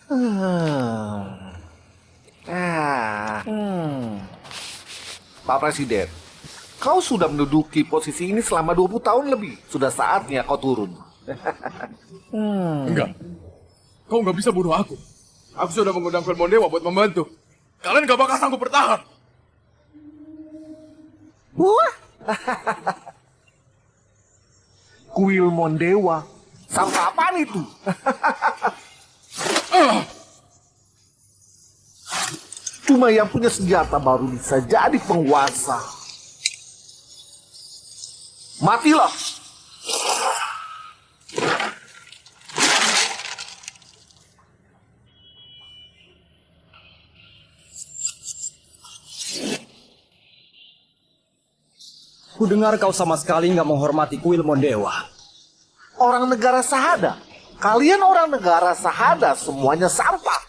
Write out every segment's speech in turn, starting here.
Hmm. Pak Presiden, kau sudah menduduki posisi ini selama 20 tahun lebih. Sudah saatnya kau turun. Enggak. Kau nggak bisa bunuh aku. Aku sudah mengundang Filmon Dewa buat membantu. Kalian gak bakal sanggup bertahan. Wah. Kuil Mondewa. Sampai apaan itu? Cuma yang punya senjata baru bisa jadi penguasa. Matilah. Kudengar kau sama sekali nggak menghormati kuil Mondewa. Orang negara Sahada. Kalian orang negara Sahada semuanya sampah.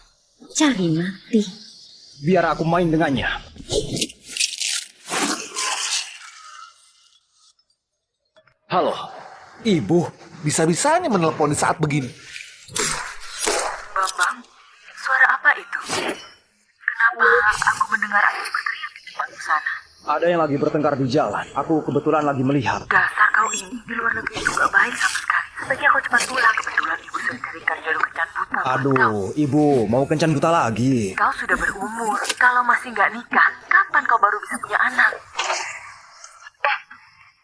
Cari mati. Biar aku main dengannya. Halo, Ibu. Bisa-bisanya menelpon di saat begini. Bambang, suara apa itu? Kenapa aku mendengar ada yang berteriak di depan sana? Ada yang lagi bertengkar di jalan. Aku kebetulan lagi melihat. Dasar kau ini di luar negeri itu gak baik sama sekali. Sebaiknya kau cepat pulang. Kebetulan ibu sudah carikan jalur kencan buta. Aduh, Ibu, mau kencan buta lagi. Kau sudah berumur. Kalau masih gak nikah, kapan kau baru bisa punya anak?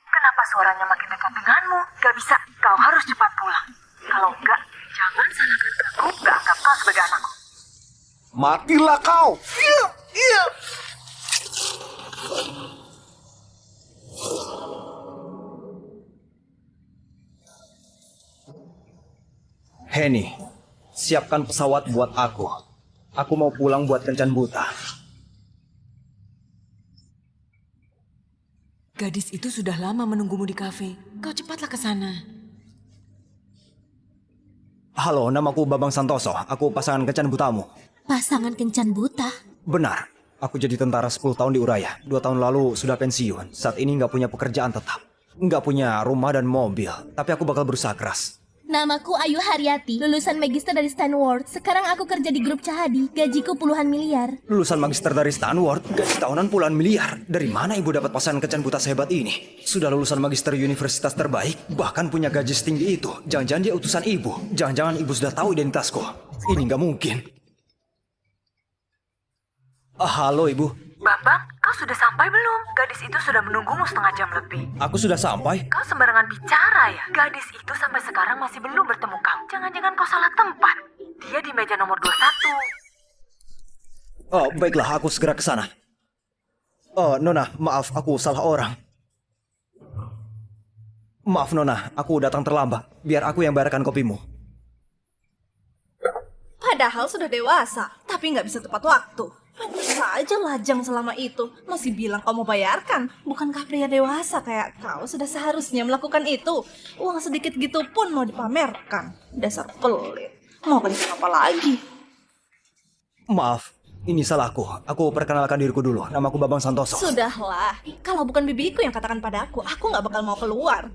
Kenapa suaranya makin dekat denganmu? Gak bisa, kau harus cepat pulang. Kalau enggak, jangan salahkan aku, gak anggap kau sebagai anakku. Matilah kau. Iya, iya. Henny, siapkan pesawat buat aku. Aku mau pulang buat kencan buta. Gadis itu sudah lama menunggumu di kafe. Kau cepatlah ke sana. Halo, namaku Babang Santoso. Aku pasangan kencan butamu. Pasangan kencan buta. Benar, aku jadi tentara 10 tahun di Uraya. 2 tahun lalu sudah pensiun. Saat ini nggak punya pekerjaan tetap. Nggak punya rumah dan mobil. Tapi aku bakal berusaha keras. Namaku Ayu Haryati, lulusan magister dari Stanward. Sekarang aku kerja di grup Cahadi, gajiku puluhan miliar. Lulusan magister dari Stanward, gaji tahunan puluhan miliar. Dari mana ibu dapat pasangan kencan buta sehebat ini? Sudah lulusan magister universitas terbaik, bahkan punya gaji setinggi itu. Jangan-jangan dia utusan ibu. Jangan-jangan ibu sudah tahu identitasku. Ini nggak mungkin. Halo ibu. Bambang, kau sudah sampai belum? Gadis itu sudah menunggumu setengah jam lebih. Aku sudah sampai. Kau sembarangan bicara ya? Gadis itu sampai sekarang masih belum bertemu kau. Jangan-jangan kau salah tempat. Dia di meja nomor 21. Oh, baiklah, aku segera ke sana. Oh, Nona, maaf, aku salah orang. Maaf, Nona, aku datang terlambat. Biar aku yang bayarkan kopimu. Padahal sudah dewasa, tapi nggak bisa tepat waktu. Pantas saja lajang selama itu. Masih bilang kau mau bayarkan. Bukankah pria dewasa kayak kau sudah seharusnya melakukan itu? Uang sedikit gitu pun mau dipamerkan. Dasar pelit. Mau kencan apa lagi? Maaf, ini salahku. Aku perkenalkan diriku dulu. Namaku Babang Santoso. Sudahlah, kalau bukan bibiku yang katakan padaku, aku nggak bakal mau keluar.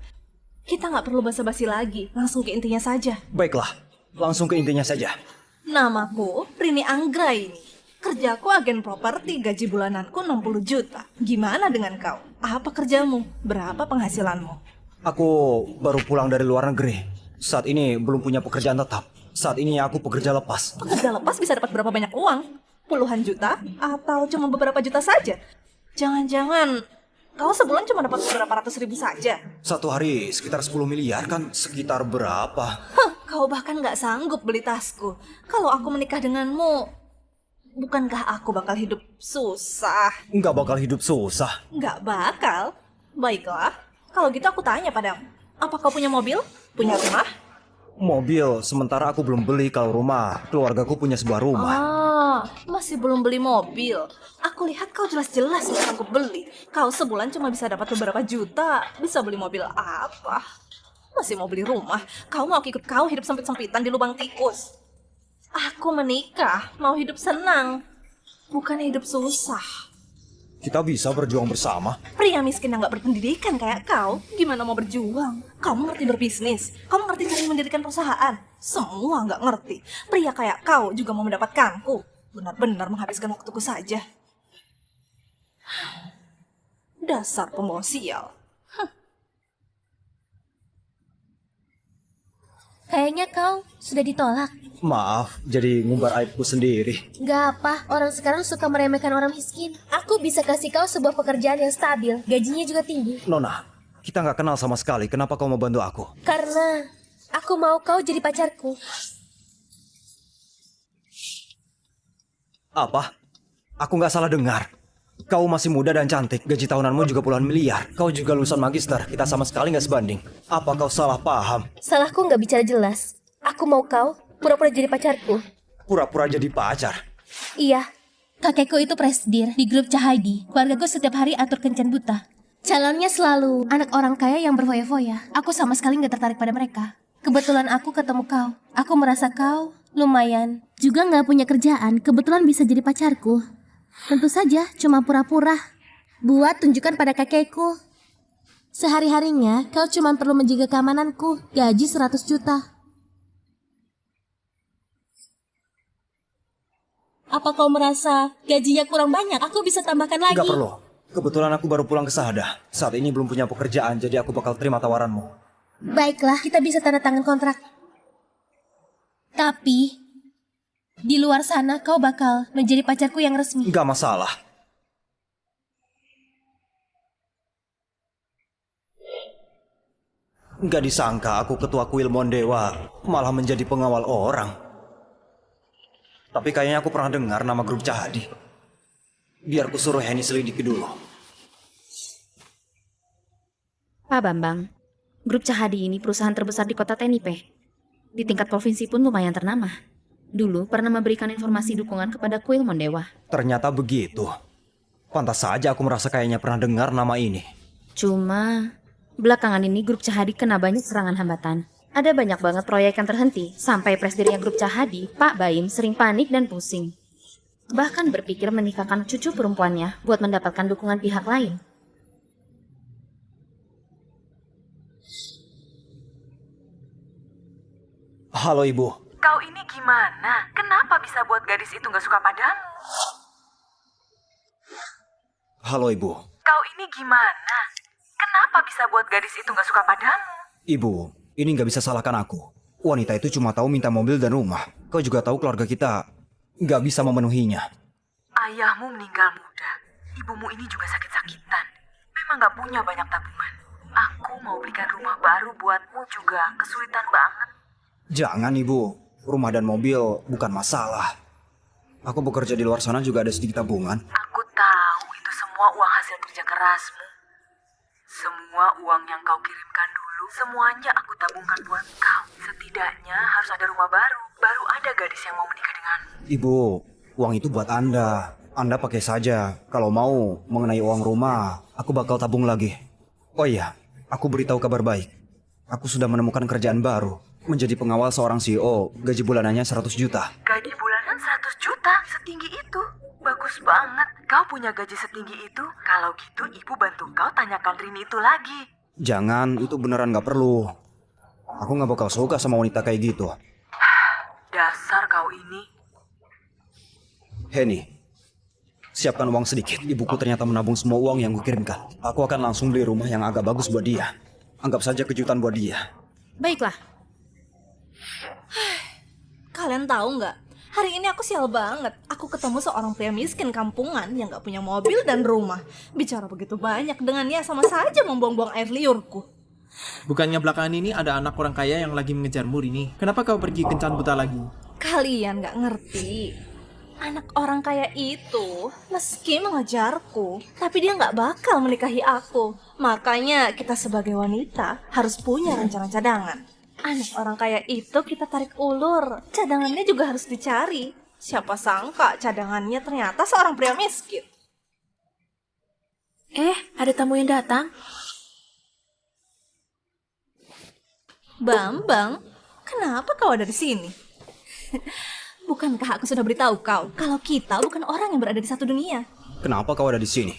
Kita nggak perlu basa-basi lagi. Langsung ke intinya saja. Baiklah, langsung ke intinya saja. Namaku Rini Anggraini. Kerjaku agen properti, gaji bulananku 60 juta. Gimana dengan kau? Apa kerjamu? Berapa penghasilanmu? Aku baru pulang dari luar negeri. Saat ini belum punya pekerjaan tetap. Saat ini aku pekerja lepas. Pekerja lepas bisa dapat berapa banyak uang? Puluhan juta? Atau cuma beberapa juta saja? Jangan-jangan kau sebulan cuma dapat beberapa ratus ribu saja? Satu hari sekitar 10 miliar kan sekitar berapa? Kau bahkan nggak sanggup beli tasku. Kalau aku menikah denganmu, bukankah aku bakal hidup susah? Nggak bakal hidup susah. Nggak bakal. Baiklah, kalau gitu aku tanya padamu. Apa kau punya mobil? Punya rumah? Mobil, sementara aku belum beli. Kalau rumah, keluargaku punya sebuah rumah. Masih belum beli mobil. Aku lihat kau jelas-jelas nggak sanggup beli. Kau sebulan cuma bisa dapat beberapa juta. Bisa beli mobil apa? Masih mau beli rumah. Kau mau ikut kau hidup sempit-sempitan di lubang tikus. Aku menikah, mau hidup senang. Bukan hidup susah. Kita bisa berjuang bersama. Pria miskin yang gak berpendidikan kayak kau, gimana mau berjuang? Kamu ngerti berbisnis? Kamu ngerti cara mendirikan perusahaan? Semua gak ngerti. Pria kayak kau juga mau mendapatkanku. Benar-benar menghabiskan waktuku saja. Dasar pembawa sial. Kayaknya kau sudah ditolak. Maaf, jadi ngumbar aibku sendiri. Gak apa, orang sekarang suka meremehkan orang miskin. Aku bisa kasih kau sebuah pekerjaan yang stabil, gajinya juga tinggi. Nona, kita nggak kenal sama sekali. Kenapa kau mau bantu aku? Karena aku mau kau jadi pacarku. Apa? Aku nggak salah dengar. Kau masih muda dan cantik, gaji tahunanmu juga puluhan miliar. Kau juga lulusan magister, kita sama sekali nggak sebanding. Apa kau salah paham? Salahku nggak bicara jelas. Aku mau kau pura-pura jadi pacarku. Pura-pura jadi pacar. Iya, kakekku itu presidir di grup Cahadi. Keluargaku setiap hari atur kencan buta. Calonnya selalu anak orang kaya yang berfoya-foya. Aku sama sekali nggak tertarik pada mereka. Kebetulan aku ketemu kau. Aku merasa kau lumayan. Juga nggak punya kerjaan, kebetulan bisa jadi pacarku. Tentu saja, cuma pura-pura. Buat tunjukkan pada kakekku. Sehari-harinya, kau cuma perlu menjaga keamananku. Gaji 100 juta. Apa kau merasa gajinya kurang banyak? Aku bisa tambahkan lagi. Nggak perlu. Kebetulan aku baru pulang ke Sahada. Saat ini belum punya pekerjaan, jadi aku bakal terima tawaranmu. Baiklah, kita bisa tanda tangan kontrak. Tapi di luar sana kau bakal menjadi pacarku yang resmi. Nggak masalah. Nggak disangka aku ketua kuil Mondewa malah menjadi pengawal orang. Tapi kayaknya aku pernah dengar nama grup Cahadi. Biar ku suruh Henny selidiki dulu. Pak Bambang, grup Cahadi ini perusahaan terbesar di kota Tenipe. Di tingkat provinsi pun lumayan ternama. Dulu pernah memberikan informasi dukungan kepada kuil Mondewa. Ternyata begitu. Pantas saja aku merasa kayaknya pernah dengar nama ini. Cuma, belakangan ini grup Cahadi kena banyak serangan hambatan. Ada banyak banget proyek yang terhenti, sampai presidennya grup Cahadi, Pak Baim, sering panik dan pusing. Bahkan berpikir menikahkan cucu perempuannya buat mendapatkan dukungan pihak lain. Halo Ibu. Kau ini gimana? Kenapa bisa buat gadis itu gak suka padamu? Halo Ibu. Kau ini gimana? Kenapa bisa buat gadis itu gak suka padamu? Ibu, ini nggak bisa salahkan aku. Wanita itu cuma tahu minta mobil dan rumah. Kau juga tahu keluarga kita nggak bisa memenuhinya. Ayahmu meninggal muda. Ibumu ini juga sakit-sakitan. Memang gak punya banyak tabungan. Aku mau belikan rumah baru buatmu juga. Kesulitan banget. Jangan Ibu, rumah dan mobil bukan masalah. Aku bekerja di luar sana juga ada sedikit tabungan. Aku tahu itu semua uang hasil kerja kerasmu. Semua uang yang kau kirimkan dulu, semuanya aku tabungkan buat kau. Setidaknya harus ada rumah baru. Baru ada gadis yang mau menikah denganmu. Ibu, uang itu buat Anda. Anda pakai saja. Kalau mau mengenai uang rumah, aku bakal tabung lagi. Oh iya, aku beritahu kabar baik. Aku sudah menemukan kerjaan baru. Menjadi pengawal seorang CEO, gaji bulanannya 100 juta. Gaji bulanan 100 juta? Setinggi itu? Bagus banget. Kau punya gaji setinggi itu? Kalau gitu ibu bantu kau tanyakan Rini itu lagi. Jangan, itu beneran gak perlu. Aku gak bakal suka sama wanita kayak gitu. Dasar kau ini. Henny, siapkan uang sedikit. Ibuku ternyata menabung semua uang yang kukirimkan. Aku akan langsung beli rumah yang agak bagus buat dia. Anggap saja kejutan buat dia. Baiklah. Kalian tahu nggak? Hari ini aku sial banget. Aku ketemu seorang pria miskin kampungan yang nggak punya mobil dan rumah. Bicara begitu banyak dengannya sama saja membuang-buang air liurku. Bukannya belakangan ini ada anak orang kaya yang lagi mengejarmu, Rini? Kenapa kau pergi kencan buta lagi? Kalian nggak ngerti. Anak orang kaya itu meski mengejarku, tapi dia nggak bakal menikahi aku. Makanya kita sebagai wanita harus punya rencana cadangan. Anak orang kaya itu kita tarik ulur, cadangannya juga harus dicari. Siapa sangka cadangannya ternyata seorang pria miskin. Ada tamu yang datang. Bambang, kenapa kau ada di sini? Bukankah aku sudah beritahu kau kalau kita bukan orang yang berada di satu dunia? Kenapa kau ada di sini?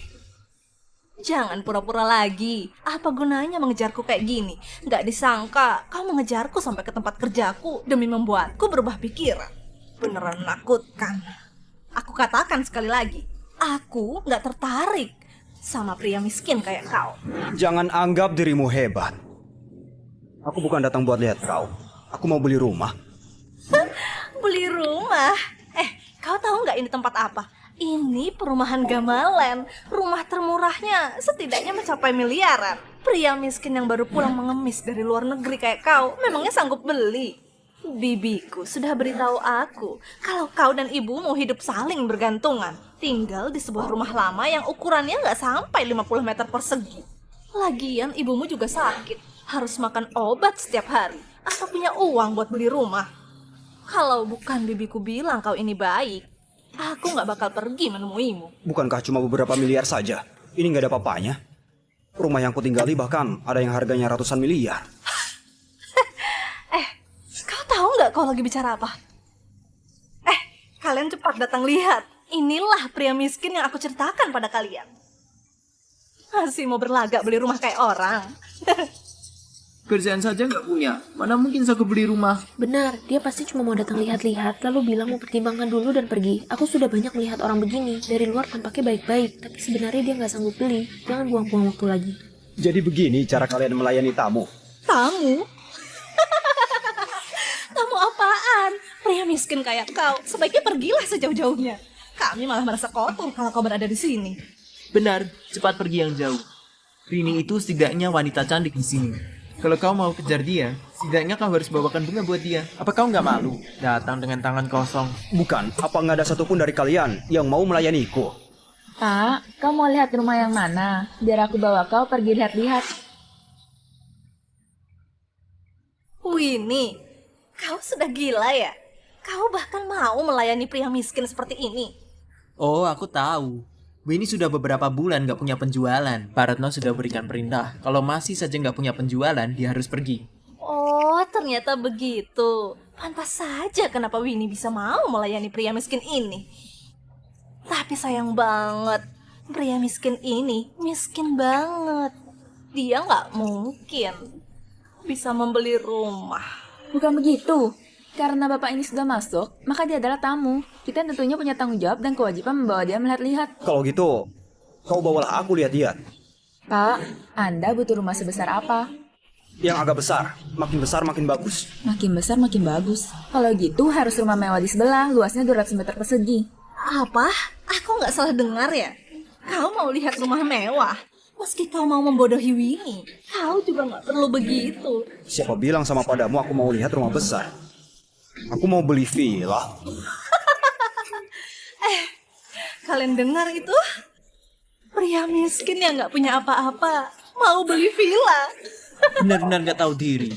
Jangan pura-pura lagi. Apa gunanya mengejarku kayak gini? Nggak disangka kau mengejarku sampai ke tempat kerjaku demi membuatku berubah pikiran. Beneran menakutkan. Aku katakan sekali lagi, aku nggak tertarik sama pria miskin kayak kau. Jangan anggap dirimu hebat. Aku bukan datang buat lihat kau. Aku mau beli rumah. Beli rumah? Kau tahu nggak ini tempat apa? Ini perumahan Gamalan. Rumah termurahnya setidaknya mencapai miliaran. Pria miskin yang baru pulang mengemis dari luar negeri kayak kau, memangnya sanggup beli? Bibiku sudah beritahu aku kalau kau dan ibumu hidup saling bergantungan, tinggal di sebuah rumah lama yang ukurannya nggak sampai 50 meter persegi. Lagian ibumu juga sakit, harus makan obat setiap hari, atau punya uang buat beli rumah. Kalau bukan bibiku bilang kau ini baik, aku nggak bakal pergi menemuimu. Bukankah cuma beberapa miliar saja? Ini nggak ada apa-apanya. Rumah yang kutinggali bahkan ada yang harganya ratusan miliar. Kau tahu nggak kau lagi bicara apa? Kalian cepat datang lihat. Inilah pria miskin yang aku ceritakan pada kalian. Masih mau berlagak beli rumah kayak orang. Kerjaan saja nggak punya. Mana mungkin aku beli rumah? Benar, dia pasti cuma mau datang lihat-lihat, lalu bilang mau pertimbangkan dulu dan pergi. Aku sudah banyak melihat orang begini. Dari luar tampaknya baik-baik, tapi sebenarnya dia nggak sanggup beli. Jangan buang-buang waktu lagi. Jadi begini cara kalian melayani tamu? Tamu? Tamu apaan? Pria miskin kayak kau, sebaiknya pergilah sejauh-jauhnya. Kami malah merasa kotor kalau kau berada di sini. Benar, cepat pergi yang jauh. Rini itu setidaknya wanita cantik di sini. Kalau kau mau kejar dia, setidaknya kau harus bawakan bunga buat dia. Apa kau nggak malu datang dengan tangan kosong? Bukan, apa nggak ada satupun dari kalian yang mau melayaniku? Pak, kau mau lihat rumah yang mana? Biar aku bawa kau pergi lihat-lihat. Winnie, kau sudah gila ya? Kau bahkan mau melayani pria miskin seperti ini? Oh, aku tahu. Winnie sudah beberapa bulan nggak punya penjualan. Pak Retno sudah berikan perintah. Kalau masih saja nggak punya penjualan, dia harus pergi. Oh, ternyata begitu. Pantas saja kenapa Winnie bisa mau melayani pria miskin ini. Tapi sayang banget, pria miskin ini miskin banget. Dia nggak mungkin bisa membeli rumah. Bukan begitu. Karena bapak ini sudah masuk, maka dia adalah tamu. Kita tentunya punya tanggung jawab dan kewajiban membawa dia melihat-lihat. Kalau gitu, kau bawalah aku lihat-lihat. Pak, Anda butuh rumah sebesar apa? Yang agak besar makin bagus. Makin besar makin bagus. Kalau gitu harus rumah mewah di sebelah, luasnya 200 meter persegi. Apa? Aku nggak salah dengar ya? Kau mau lihat rumah mewah? Meski kau mau membodohi Winnie, kau juga nggak perlu begitu. Siapa bilang sama padamu aku mau lihat rumah besar? Aku mau beli villa. Kalian dengar itu? Pria miskin yang nggak punya apa-apa mau beli villa. Benar-benar nggak tahu diri.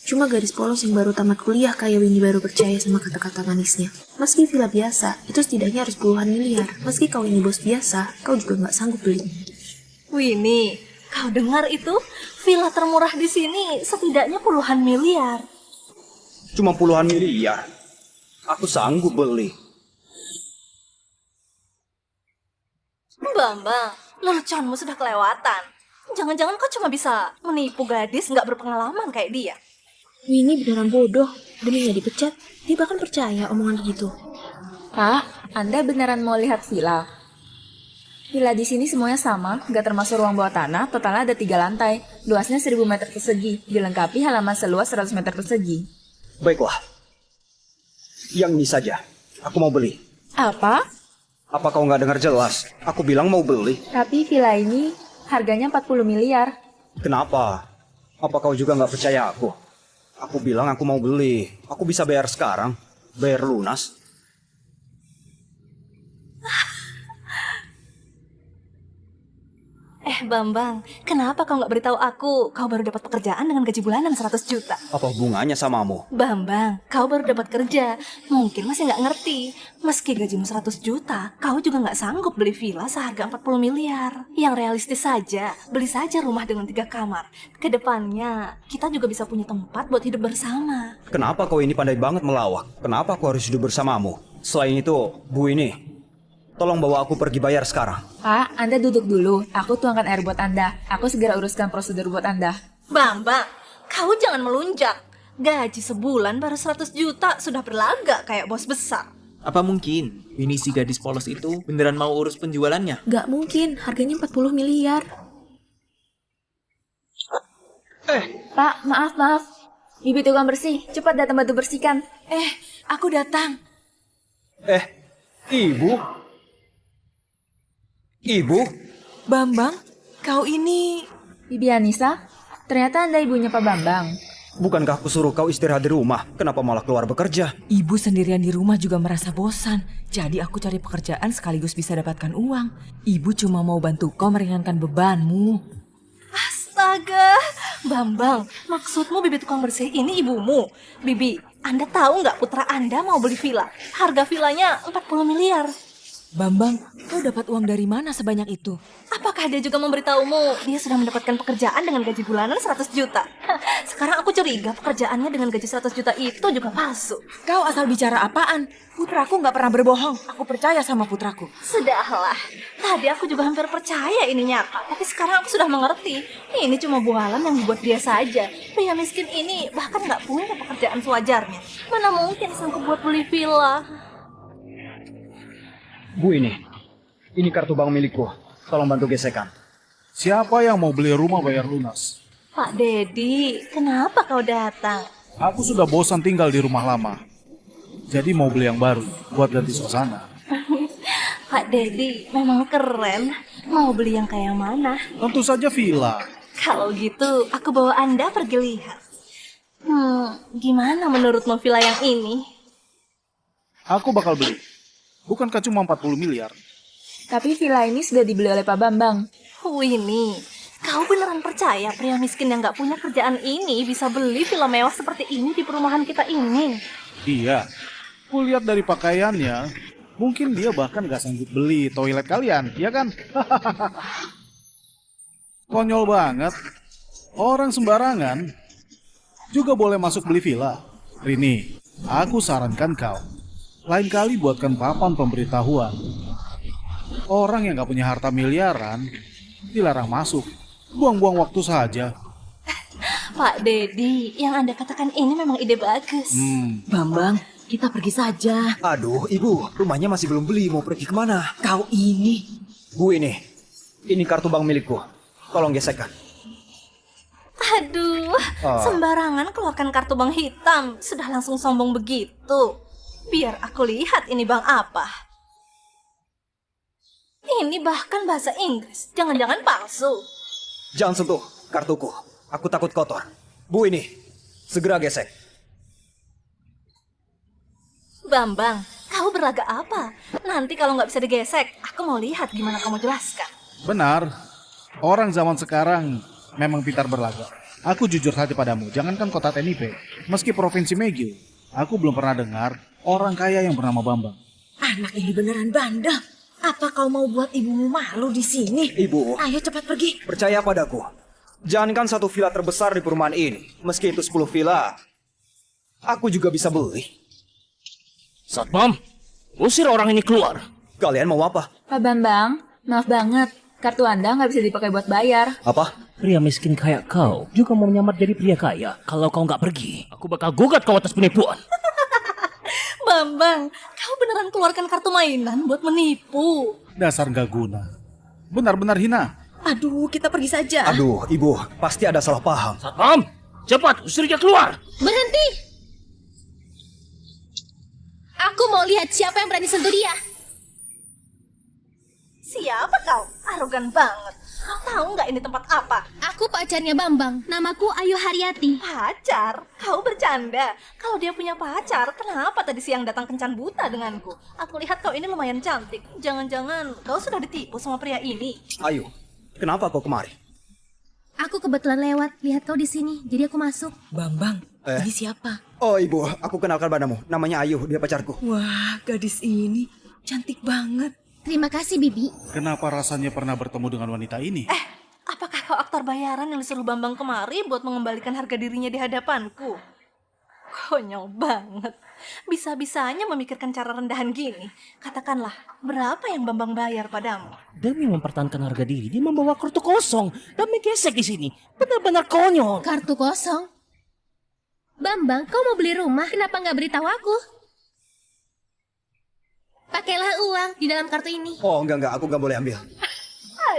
Cuma gadis polos yang baru tamat kuliah kayak Winnie baru percaya sama kata-kata manisnya. Meski villa biasa, itu setidaknya harus puluhan miliar. Meski kau ini bos biasa, kau juga nggak sanggup beli. Winnie, kau dengar itu? Villa termurah di sini setidaknya puluhan miliar. Cuma puluhan miliar. Aku sanggup beli. Bambang, leluconmu sudah kelewatan. Jangan-jangan kau cuma bisa menipu gadis nggak berpengalaman kayak dia. Winnie beneran bodoh. Demi nggak dipecat, dia bahkan percaya omongan gitu. Pak, Anda beneran mau lihat villa? Villa di sini semuanya sama, nggak termasuk ruang bawah tanah, totalnya ada 3 lantai. Luasnya 1000 meter persegi, dilengkapi halaman seluas 100 meter persegi. Baiklah. Yang ini saja. Aku mau beli. Apa? Apa kau nggak dengar jelas? Aku bilang mau beli. Tapi villa ini harganya 40 miliar. Kenapa? Apa kau juga nggak percaya aku? Aku bilang aku mau beli. Aku bisa bayar sekarang. Bayar lunas. Bambang, kenapa kau nggak beritahu aku? Kau baru dapat pekerjaan dengan gaji bulanan 100 juta. Apa hubungannya samamu? Bambang, kau baru dapat kerja. Mungkin masih nggak ngerti. Meski gajimu 100 juta, kau juga nggak sanggup beli villa seharga 40 miliar. Yang realistis saja, beli saja rumah dengan 3 kamar. Kedepannya, kita juga bisa punya tempat buat hidup bersama. Kenapa kau ini pandai banget melawak? Kenapa aku harus hidup bersamamu? Selain itu, Bu ini, Tolong bawa aku pergi bayar sekarang. Pak, Anda duduk dulu. Aku tuangkan air buat Anda. Aku segera uruskan prosedur buat Anda. Bambang, kau jangan melunjak. Gaji sebulan baru 100 juta sudah berlagak kayak bos besar. Apa mungkin ini si gadis polos itu beneran mau urus penjualannya? Gak mungkin, harganya 40 miliar. Pak, maaf. Bibi tukang bersih, cepat datang bantu bersihkan. Aku datang. Ibu? Ibu? Bambang, kau ini... Bibi Anissa, ternyata Anda ibunya Pak Bambang. Bukankah aku suruh kau istirahat di rumah? Kenapa malah keluar bekerja? Ibu sendirian di rumah juga merasa bosan. Jadi aku cari pekerjaan sekaligus bisa dapatkan uang. Ibu cuma mau bantu kau meringankan bebanmu. Astaga, Bambang, maksudmu Bibi tukang bersih ini ibumu? Bibi, Anda tahu nggak putra Anda mau beli villa? Harga villanya 40 miliar. Bambang, kau dapat uang dari mana sebanyak itu? Apakah dia juga memberitahumu dia sudah mendapatkan pekerjaan dengan gaji bulanan 100 juta? Sekarang aku curiga pekerjaannya dengan gaji 100 juta itu juga palsu. Kau asal bicara apaan? Putraku nggak pernah berbohong. Aku percaya sama putraku. Sudahlah, tadi aku juga hampir percaya ini nyata. Tapi sekarang aku sudah mengerti, ini cuma bualan yang dibuat dia saja. Pria miskin ini bahkan nggak punya pekerjaan sewajarnya. Mana mungkin sanggup buat beli villa? Bu, ini kartu bank milikku. Tolong bantu gesekan. Siapa yang mau beli rumah bayar lunas? Pak Dedi, kenapa kau datang? Aku sudah bosan tinggal di rumah lama. Jadi mau beli yang baru buat ganti suasana. Pak Dedi, memang keren. Mau beli yang kayak mana? Tentu saja villa. Kalau gitu, aku bawa Anda pergi lihat. Gimana menurutmu villa yang ini? Aku bakal beli. Bukankah cuma 40 miliar? Tapi villa ini sudah dibeli oleh Pak Bambang. Winnie, kau beneran percaya pria miskin yang gak punya kerjaan ini bisa beli villa mewah seperti ini di perumahan kita ini? Iya. Kulihat dari pakaiannya, mungkin dia bahkan gak sanggup beli toilet kalian, ya kan? Konyol banget. Orang sembarangan juga boleh masuk beli villa. Rini, aku sarankan kau. Lain kali buatkan papan pemberitahuan. Orang yang gak punya harta miliaran dilarang masuk. Buang-buang waktu saja. Pak Dedi, yang Anda katakan ini memang ide bagus. Bambang, kita pergi saja. Aduh, Ibu, rumahnya masih belum beli. Mau pergi kemana? Kau ini... Bu, ini kartu bank milikku. Tolong gesekkan. Aduh, sembarangan keluarkan kartu bank hitam. Sudah langsung sombong begitu. Biar aku lihat ini bank apa. Ini bahkan bahasa Inggris. Jangan-jangan palsu. Jangan sentuh kartuku. Aku takut kotor. Bu, segera gesek. Bambang, kau berlagak apa? Nanti kalau nggak bisa digesek, aku mau lihat gimana kamu jelaskan. Benar. Orang zaman sekarang memang pintar berlagak. Aku jujur saja padamu, jangankan kota Tenipe, meski provinsi Megil, aku belum pernah dengar orang kaya yang bernama Bambang. Anak ini beneran bandel. Apa kau mau buat ibumu malu di sini? Ibu, Ayo cepat pergi. percaya padaku. Jangankan satu villa terbesar di perumahan ini, meski itu 10 villa, aku juga bisa beli. Satpam, usir orang ini keluar. Kalian mau apa? Pak Bambang, maaf banget. Kartu Anda nggak bisa dipakai buat bayar. Apa? Pria miskin kayak kau juga mau menyamar jadi pria kaya. Kalau kau nggak pergi, aku bakal gugat kau atas penipuan. Bambang, kau beneran keluarkan kartu mainan buat menipu. Dasar gak guna. Benar-benar hina. Aduh, kita pergi saja. Aduh, Ibu, pasti ada salah paham. Satpam, cepat usir dia keluar. Berhenti! Aku mau lihat siapa yang berani sentuh dia. Siapa kau? Arogan banget. Kau tahu nggak ini tempat apa? Aku pacarnya Bambang. Namaku Ayu Haryati. Pacar? Kau bercanda. Kalau dia punya pacar, kenapa tadi siang datang kencan buta denganku? Aku lihat kau ini lumayan cantik. Jangan-jangan kau sudah ditipu sama pria ini. Ayo, kenapa kau kemari? Aku kebetulan lewat, lihat kau di sini, jadi aku masuk. Bambang, ini siapa? Oh, Ibu, aku kenalkan padamu. Namanya Ayu, dia pacarku. Wah, gadis ini cantik banget. Terima kasih, Bibi. Kenapa rasanya pernah bertemu dengan wanita ini? Apakah kau aktor bayaran yang disuruh Bambang kemari buat mengembalikan harga dirinya di hadapanku? Konyol banget. Bisa-bisanya memikirkan cara rendahan gini. Katakanlah, berapa yang Bambang bayar padamu? Demi mempertahankan harga diri, dia membawa kartu kosong dan menggesek di sini. Benar-benar konyol. Kartu kosong? Bambang, kau mau beli rumah, kenapa nggak beritahu aku? Pakailah uang di dalam kartu ini. Oh, enggak, aku nggak boleh ambil.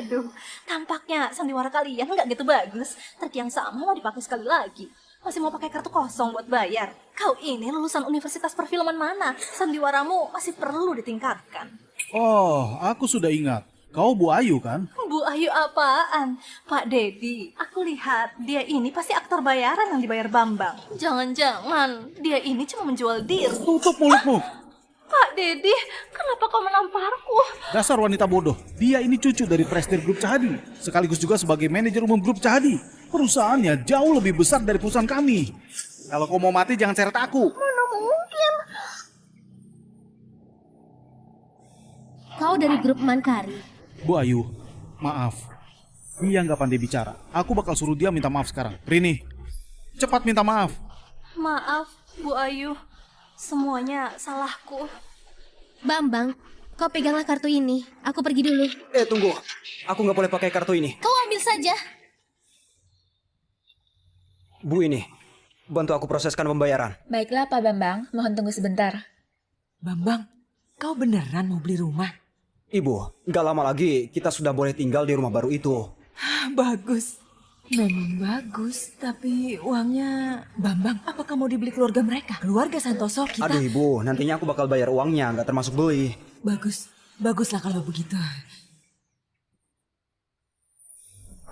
Aduh, tampaknya sandiwara kalian nggak gitu bagus. Trik yang sama mau dipakai sekali lagi. Masih mau pakai kartu kosong buat bayar. Kau ini lulusan universitas perfilman mana? Sandiwaramu masih perlu ditingkatkan. Oh, aku sudah ingat. Kau Bu Ayu kan? Bu Ayu apaan? Pak Dedi, aku lihat dia ini pasti aktor bayaran yang dibayar Bambang. Jangan-jangan dia ini cuma menjual diri. Tutup mulutmu. Pak Dedi, kenapa kau menamparku? Dasar wanita bodoh. Dia ini cucu dari Presdir Grup Cahadi. Sekaligus juga sebagai manajer umum Grup Cahadi. Perusahaannya jauh lebih besar dari perusahaan kami. Kalau kau mau mati jangan seret aku. Mana mungkin? Kau dari grup Mankari. Bu Ayu, maaf. Dia nggak pandai bicara. Aku bakal suruh dia minta maaf sekarang. Rini, cepat minta maaf. Maaf, Bu Ayu. Semuanya salahku. Bambang, kau peganglah kartu ini. Aku pergi dulu. Tunggu. Aku nggak boleh pakai kartu ini. Kau ambil saja. Bu ini, bantu aku proseskan pembayaran. Baiklah Pak Bambang, mohon tunggu sebentar. Bambang, kau beneran mau beli rumah? Ibu, nggak lama lagi kita sudah boleh tinggal di rumah baru itu. Bagus. Memang bagus, tapi uangnya... Bambang, apakah mau dibeli keluarga mereka? Keluarga Santoso kita... Aduh ibu, nantinya aku bakal bayar uangnya, nggak termasuk beli. Bagus, baguslah kalau begitu.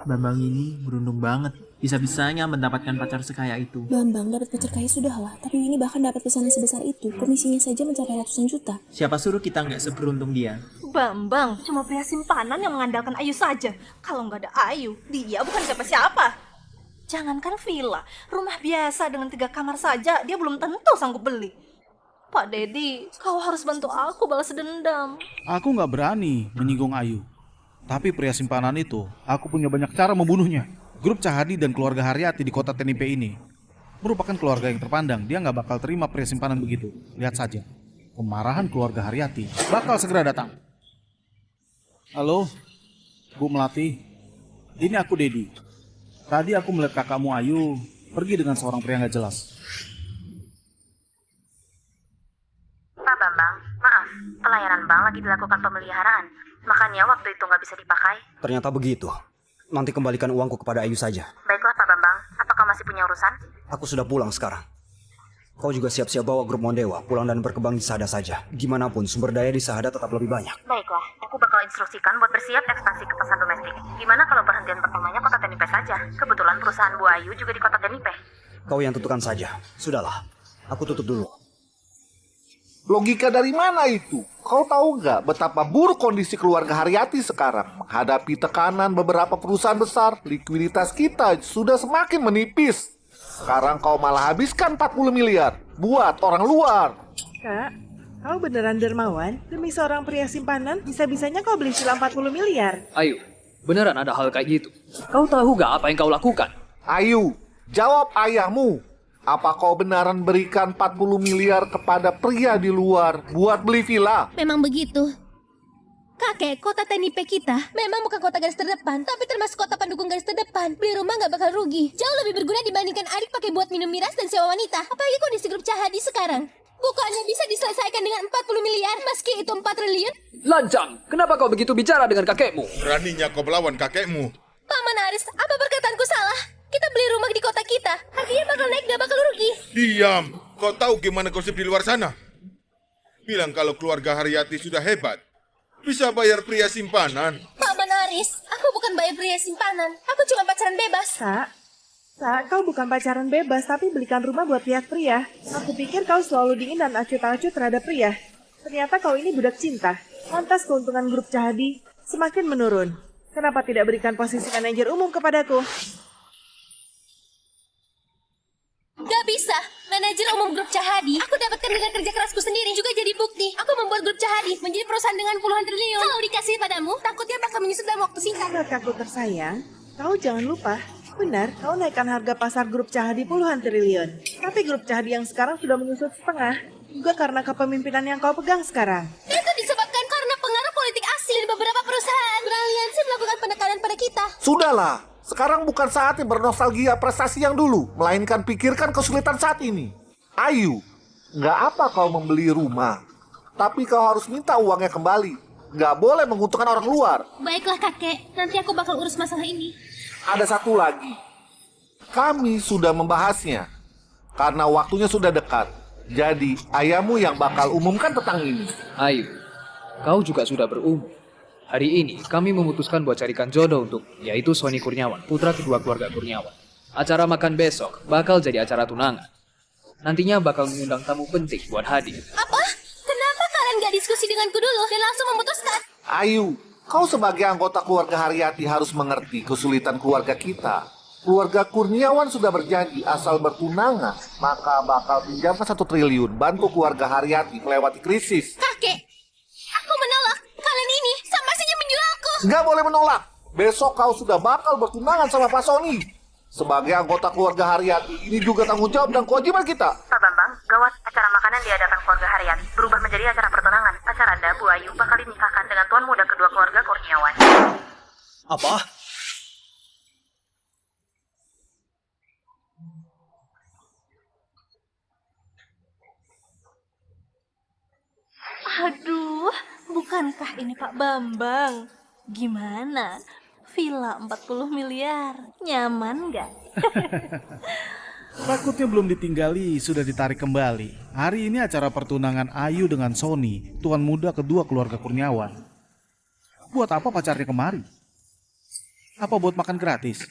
Bambang ini beruntung banget. Bisa-bisanya mendapatkan pacar sekaya itu. Bambang dapat pacar kaya sudahlah, tapi ini bahkan dapat pesanan sebesar itu. Komisinya saja mencapai ratusan juta. Siapa suruh kita nggak seberuntung dia? Bambang cuma pria simpanan yang mengandalkan Ayu saja. Kalau nggak ada Ayu, dia bukan siapa-siapa. Jangankan villa, rumah biasa dengan 3 kamar saja dia belum tentu sanggup beli. Pak Dedi, kau harus bantu aku balas dendam. Aku nggak berani menyinggung Ayu. Tapi pria simpanan itu, aku punya banyak cara membunuhnya. Grup Cahadi dan keluarga Haryati di kota Tenipe ini merupakan keluarga yang terpandang. Dia nggak bakal terima pria simpanan begitu. Lihat saja, kemarahan keluarga Haryati bakal segera datang. Halo, Bu Melati. Ini aku Dedi. Tadi aku melihat kakakmu Ayu pergi dengan seorang pria nggak jelas. Pak Bambang, maaf, pelayanan bank lagi dilakukan pemeliharaan. Makanya waktu itu nggak bisa dipakai. Ternyata begitu. Nanti kembalikan uangku kepada Ayu saja. Baiklah Pak Bambang, apakah masih punya urusan? Aku sudah pulang sekarang. Kau juga siap-siap bawa grup Mondewa pulang dan berkembang di Sahada saja. Gimanapun sumber daya di Sahada tetap lebih banyak. Baiklah, aku bakal instruksikan buat bersiap ekspansi ke pasar domestik. Gimana kalau perhentian pertamanya kota Tenipe saja? Kebetulan perusahaan Bu Ayu juga di kota Tenipe. Kau yang tentukan saja. Sudahlah, aku tutup dulu. Logika dari mana itu? Kau tahu nggak betapa buruk kondisi keluarga Haryati sekarang? Menghadapi tekanan beberapa perusahaan besar, likuiditas kita sudah semakin menipis. Sekarang kau malah habiskan 40 miliar buat orang luar. Kak, kau beneran dermawan? Demi seorang pria simpanan, bisa-bisanya kau beli villa 40 miliar. Ayu, beneran ada hal kayak gitu? Kau tahu gak apa yang kau lakukan? Ayu, jawab ayahmu. Apa kau benaran berikan 40 miliar kepada pria di luar buat beli villa? Memang begitu. Kakek, kota Tenipe kita memang bukan kota garis terdepan, tapi termasuk kota pendukung garis terdepan. Beli rumah nggak bakal rugi. Jauh lebih berguna dibandingkan adik pakai buat minum miras dan sewa wanita. Apalagi kondisi grup Cahadi sekarang. Bukannya bisa diselesaikan dengan 40 miliar meski itu 4 triliun? Lancang, kenapa kau begitu bicara dengan kakekmu? Beraninya kau melawan kakekmu. Paman Aris, apa perkataanku salah? Kita beli rumah di kota kita. Harganya bakal naik, gak bakal rugi. Diam. Kau tahu gimana gosip di luar sana? Bilang kalau keluarga Haryati sudah hebat. Bisa bayar pria simpanan. Paman Aris, aku bukan bayar pria simpanan. Aku cuma pacaran bebas. Kak, kau bukan pacaran bebas, tapi belikan rumah buat pihak pria. Aku pikir kau selalu dingin dan acuh-acuh terhadap pria. Ternyata kau ini budak cinta. Lantas keuntungan grup Cahadi semakin menurun. Kenapa tidak berikan posisi manajer umum kepadaku? Gak bisa. Manajer umum grup Cahadi aku dapatkan dengan kerja kerasku sendiri. Juga jadi bukti. Aku membuat grup Cahadi menjadi perusahaan dengan puluhan triliun. Kalau dikasih padamu, takutnya bakal menyusut dalam waktu singkat. Kakakku tersayang, kau jangan lupa, Benar, kau naikkan harga pasar grup Cahadi puluhan triliun. Tapi grup Cahadi yang sekarang sudah menyusut setengah. Juga karena kepemimpinan yang kau pegang sekarang. Itu disebabkan karena pengaruh politik asing di beberapa perusahaan beraliansi melakukan penekanan pada kita. Sudahlah, sekarang bukan saatnya bernostalgia prestasi yang dulu, melainkan pikirkan kesulitan saat ini. Ayu, nggak apa kau membeli rumah, tapi kau harus minta uangnya kembali. Nggak boleh menguntungkan orang luar. Baiklah kakek, nanti aku bakal urus masalah ini. Ada satu lagi. Kami sudah membahasnya. Karena waktunya sudah dekat. Jadi, ayahmu yang bakal umumkan tentang ini. Ayu, kau juga sudah berumur. Hari ini kami memutuskan buat carikan jodoh untuk, yaitu Sony Kurniawan, putra kedua keluarga Kurniawan. Acara makan besok bakal jadi acara tunangan. Nantinya bakal mengundang tamu penting buat hadir. Apa? Kenapa kalian gak diskusi denganku dulu dan langsung memutuskan? Ayu, kau sebagai anggota keluarga Haryati harus mengerti kesulitan keluarga kita. Keluarga Kurniawan sudah berjanji asal bertunangan, maka bakal pinjamkan 1 triliun bantu keluarga Haryati melewati krisis. Kakek, aku menolak. Kalian ini sama saja menjual aku. Nggak boleh menolak. Besok kau sudah bakal bertunangan sama Pak Sony. Sebagai anggota keluarga Haryati, ini juga tanggung jawab dan kewajiban kita. Pak Bambang, gawat, acara makanan diadakan keluarga Haryati berubah menjadi acara pertunangan. Pacar Anda, Bu Ayu, bakal dinikahkan dengan tuan muda kedua keluarga Kurniawan. Apa? Aduh, bukankah ini Pak Bambang? Gimana? Villa 40 miliar. Nyaman nggak? Takutnya belum ditinggali, sudah ditarik kembali. Hari ini acara pertunangan Ayu dengan Sony, tuan muda kedua keluarga Kurniawan. Buat apa pacarnya kemari? Apa buat makan gratis?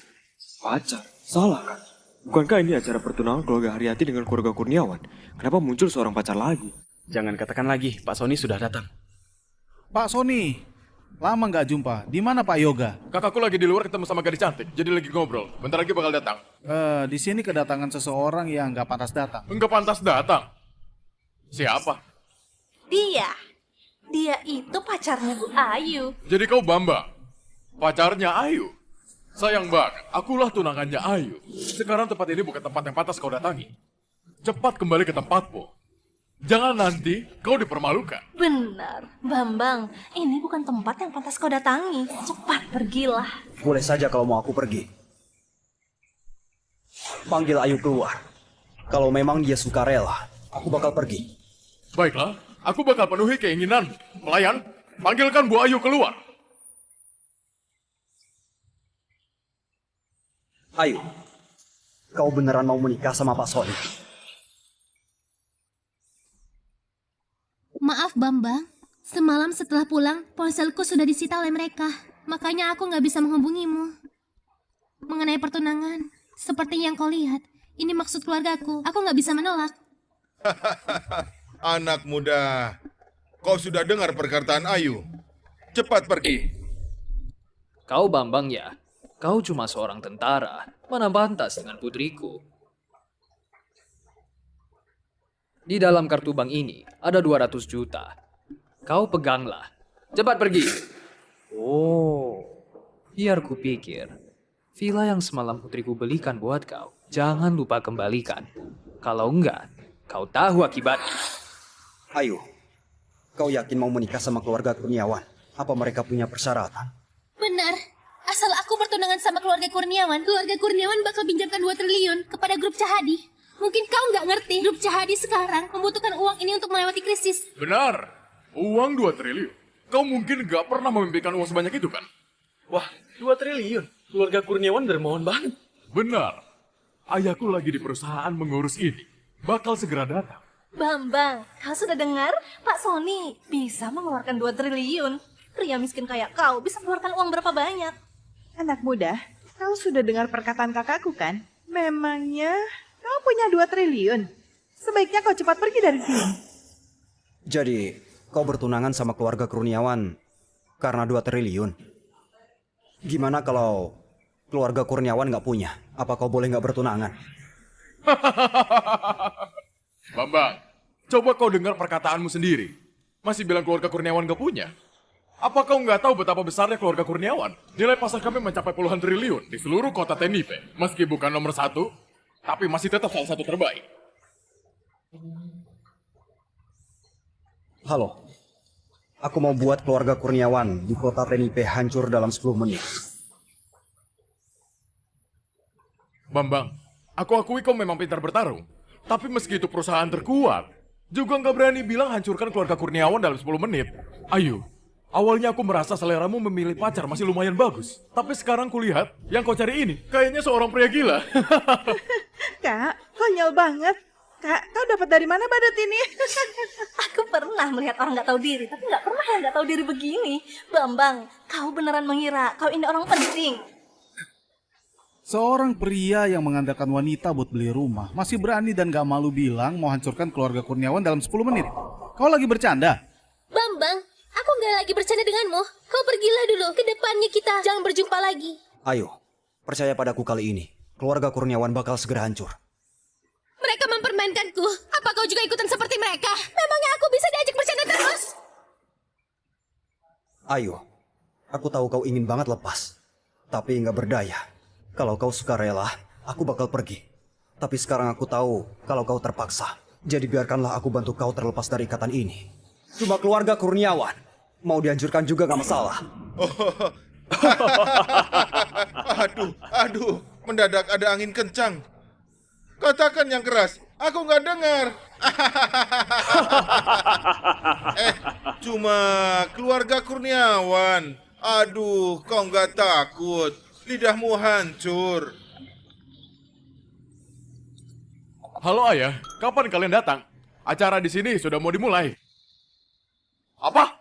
Pacar? Salah kan? Bukankah ini acara pertunangan keluarga Haryati dengan keluarga Kurniawan? Kenapa muncul seorang pacar lagi? Jangan katakan lagi, Pak Sony sudah datang. Pak Sony, lama nggak jumpa. Di mana Pak Yoga? Kakakku lagi di luar ketemu sama gadis cantik, jadi lagi ngobrol. Bentar lagi bakal datang. Di sini kedatangan seseorang yang nggak pantas datang. Enggak pantas datang? Siapa? Dia itu pacarnya Bu Ayu. Jadi kau Bambang, pacarnya Ayu. Sayang banget, akulah tunangannya Ayu. Sekarang tempat ini bukan tempat yang pantas kau datangi. Cepat kembali ke tempatmu. Jangan nanti kau dipermalukan. Benar, Bambang. Ini bukan tempat yang pantas kau datangi. Cepat pergilah. Boleh saja kalau mau aku pergi. Panggil Ayu keluar. Kalau memang dia suka rela, aku bakal pergi. Baiklah, aku bakal penuhi keinginan. Pelayan, panggilkan Bu Ayu keluar. Ayu, kau beneran mau menikah sama Pak Sony? Maaf Bambang, semalam setelah pulang, ponselku sudah disita oleh mereka. Makanya aku nggak bisa menghubungimu. Mengenai pertunangan, seperti yang kau lihat, ini maksud keluargaku. Aku nggak bisa menolak. Anak muda, kau sudah dengar perkataan Ayu. Cepat pergi. Kau Bambang ya? Kau cuma seorang tentara. Mana pantas dengan putriku? Di dalam kartu bank ini ada 200 juta. Kau peganglah. Cepat pergi. Oh, biar kupikir. Villa yang semalam putriku belikan buat kau, jangan lupa kembalikan. Kalau enggak, kau tahu akibatnya. Ayu, kau yakin mau menikah sama keluarga Kurniawan? Apa mereka punya persyaratan? Benar. Asal aku bertunangan sama keluarga Kurniawan bakal pinjamkan 2 triliun kepada grup Cahadi. Mungkin kau nggak ngerti, grup Cahadi sekarang membutuhkan uang ini untuk melewati krisis. Benar, uang 2 triliun. Kau mungkin gak pernah memimpikan uang sebanyak itu kan? Wah, 2 triliun. Keluarga Kurniawan dermawan banget. Benar, ayahku lagi di perusahaan mengurus ini. Bakal segera datang. Bambang, kau sudah dengar? Pak Sony bisa mengeluarkan 2 triliun. Pria miskin kayak kau bisa mengeluarkan uang berapa banyak? Anak muda, kau sudah dengar perkataan kakakku kan? Memangnya kau punya 2 triliun? Sebaiknya kau cepat pergi dari sini. Jadi, kau bertunangan sama keluarga Kurniawan karena 2 triliun? Gimana kalau keluarga Kurniawan nggak punya? Apa kau boleh nggak bertunangan? Bambang, coba kau dengar perkataanmu sendiri. Masih bilang keluarga Kurniawan gak punya? Apa kau nggak tahu betapa besarnya keluarga Kurniawan? Nilai pasar kami mencapai puluhan triliun di seluruh kota Tenipe. Meski bukan nomor 1, tapi masih tetap salah satu terbaik. Halo. Aku mau buat keluarga Kurniawan di kota Tenipe hancur dalam 10 menit. Bambang, aku akui kau memang pintar bertarung. Tapi meski itu perusahaan terkuat, juga nggak berani bilang hancurkan keluarga Kurniawan dalam 10 menit. Ayo. Awalnya aku merasa seleramu memilih pacar masih lumayan bagus. Tapi sekarang kulihat, yang kau cari ini kayaknya seorang pria gila. Kak, konyol banget. Kak, kau dapat dari mana badut ini? Aku pernah melihat orang nggak tahu diri, tapi nggak pernah yang nggak tahu diri begini. Bambang, kau beneran mengira kau ini orang penting. Seorang pria yang mengandalkan wanita buat beli rumah masih berani dan gak malu bilang mau hancurkan keluarga Kurniawan dalam 10 menit. Kau lagi bercanda? Bambang, aku nggak lagi bercanda denganmu. Kau pergilah dulu, ke depannya kita jangan berjumpa lagi. Ayo, percaya padaku kali ini. Keluarga Kurniawan bakal segera hancur. Mereka mempermainkanku. Apa kau juga ikutan seperti mereka? Memangnya aku bisa diajak bercanda terus? Ayo, aku tahu kau ingin banget lepas. Tapi nggak berdaya. Kalau kau suka rela, aku bakal pergi. Tapi sekarang aku tahu kalau kau terpaksa. Jadi biarkanlah aku bantu kau terlepas dari ikatan ini. Cuma keluarga Kurniawan. Mau dihancurkan juga gak masalah. Aduh, mendadak ada angin kencang. Katakan yang keras, aku nggak dengar. Cuma keluarga Kurniawan. Aduh, kau nggak takut? Lidahmu hancur. Halo ayah, kapan kalian datang? Acara di sini sudah mau dimulai. Apa?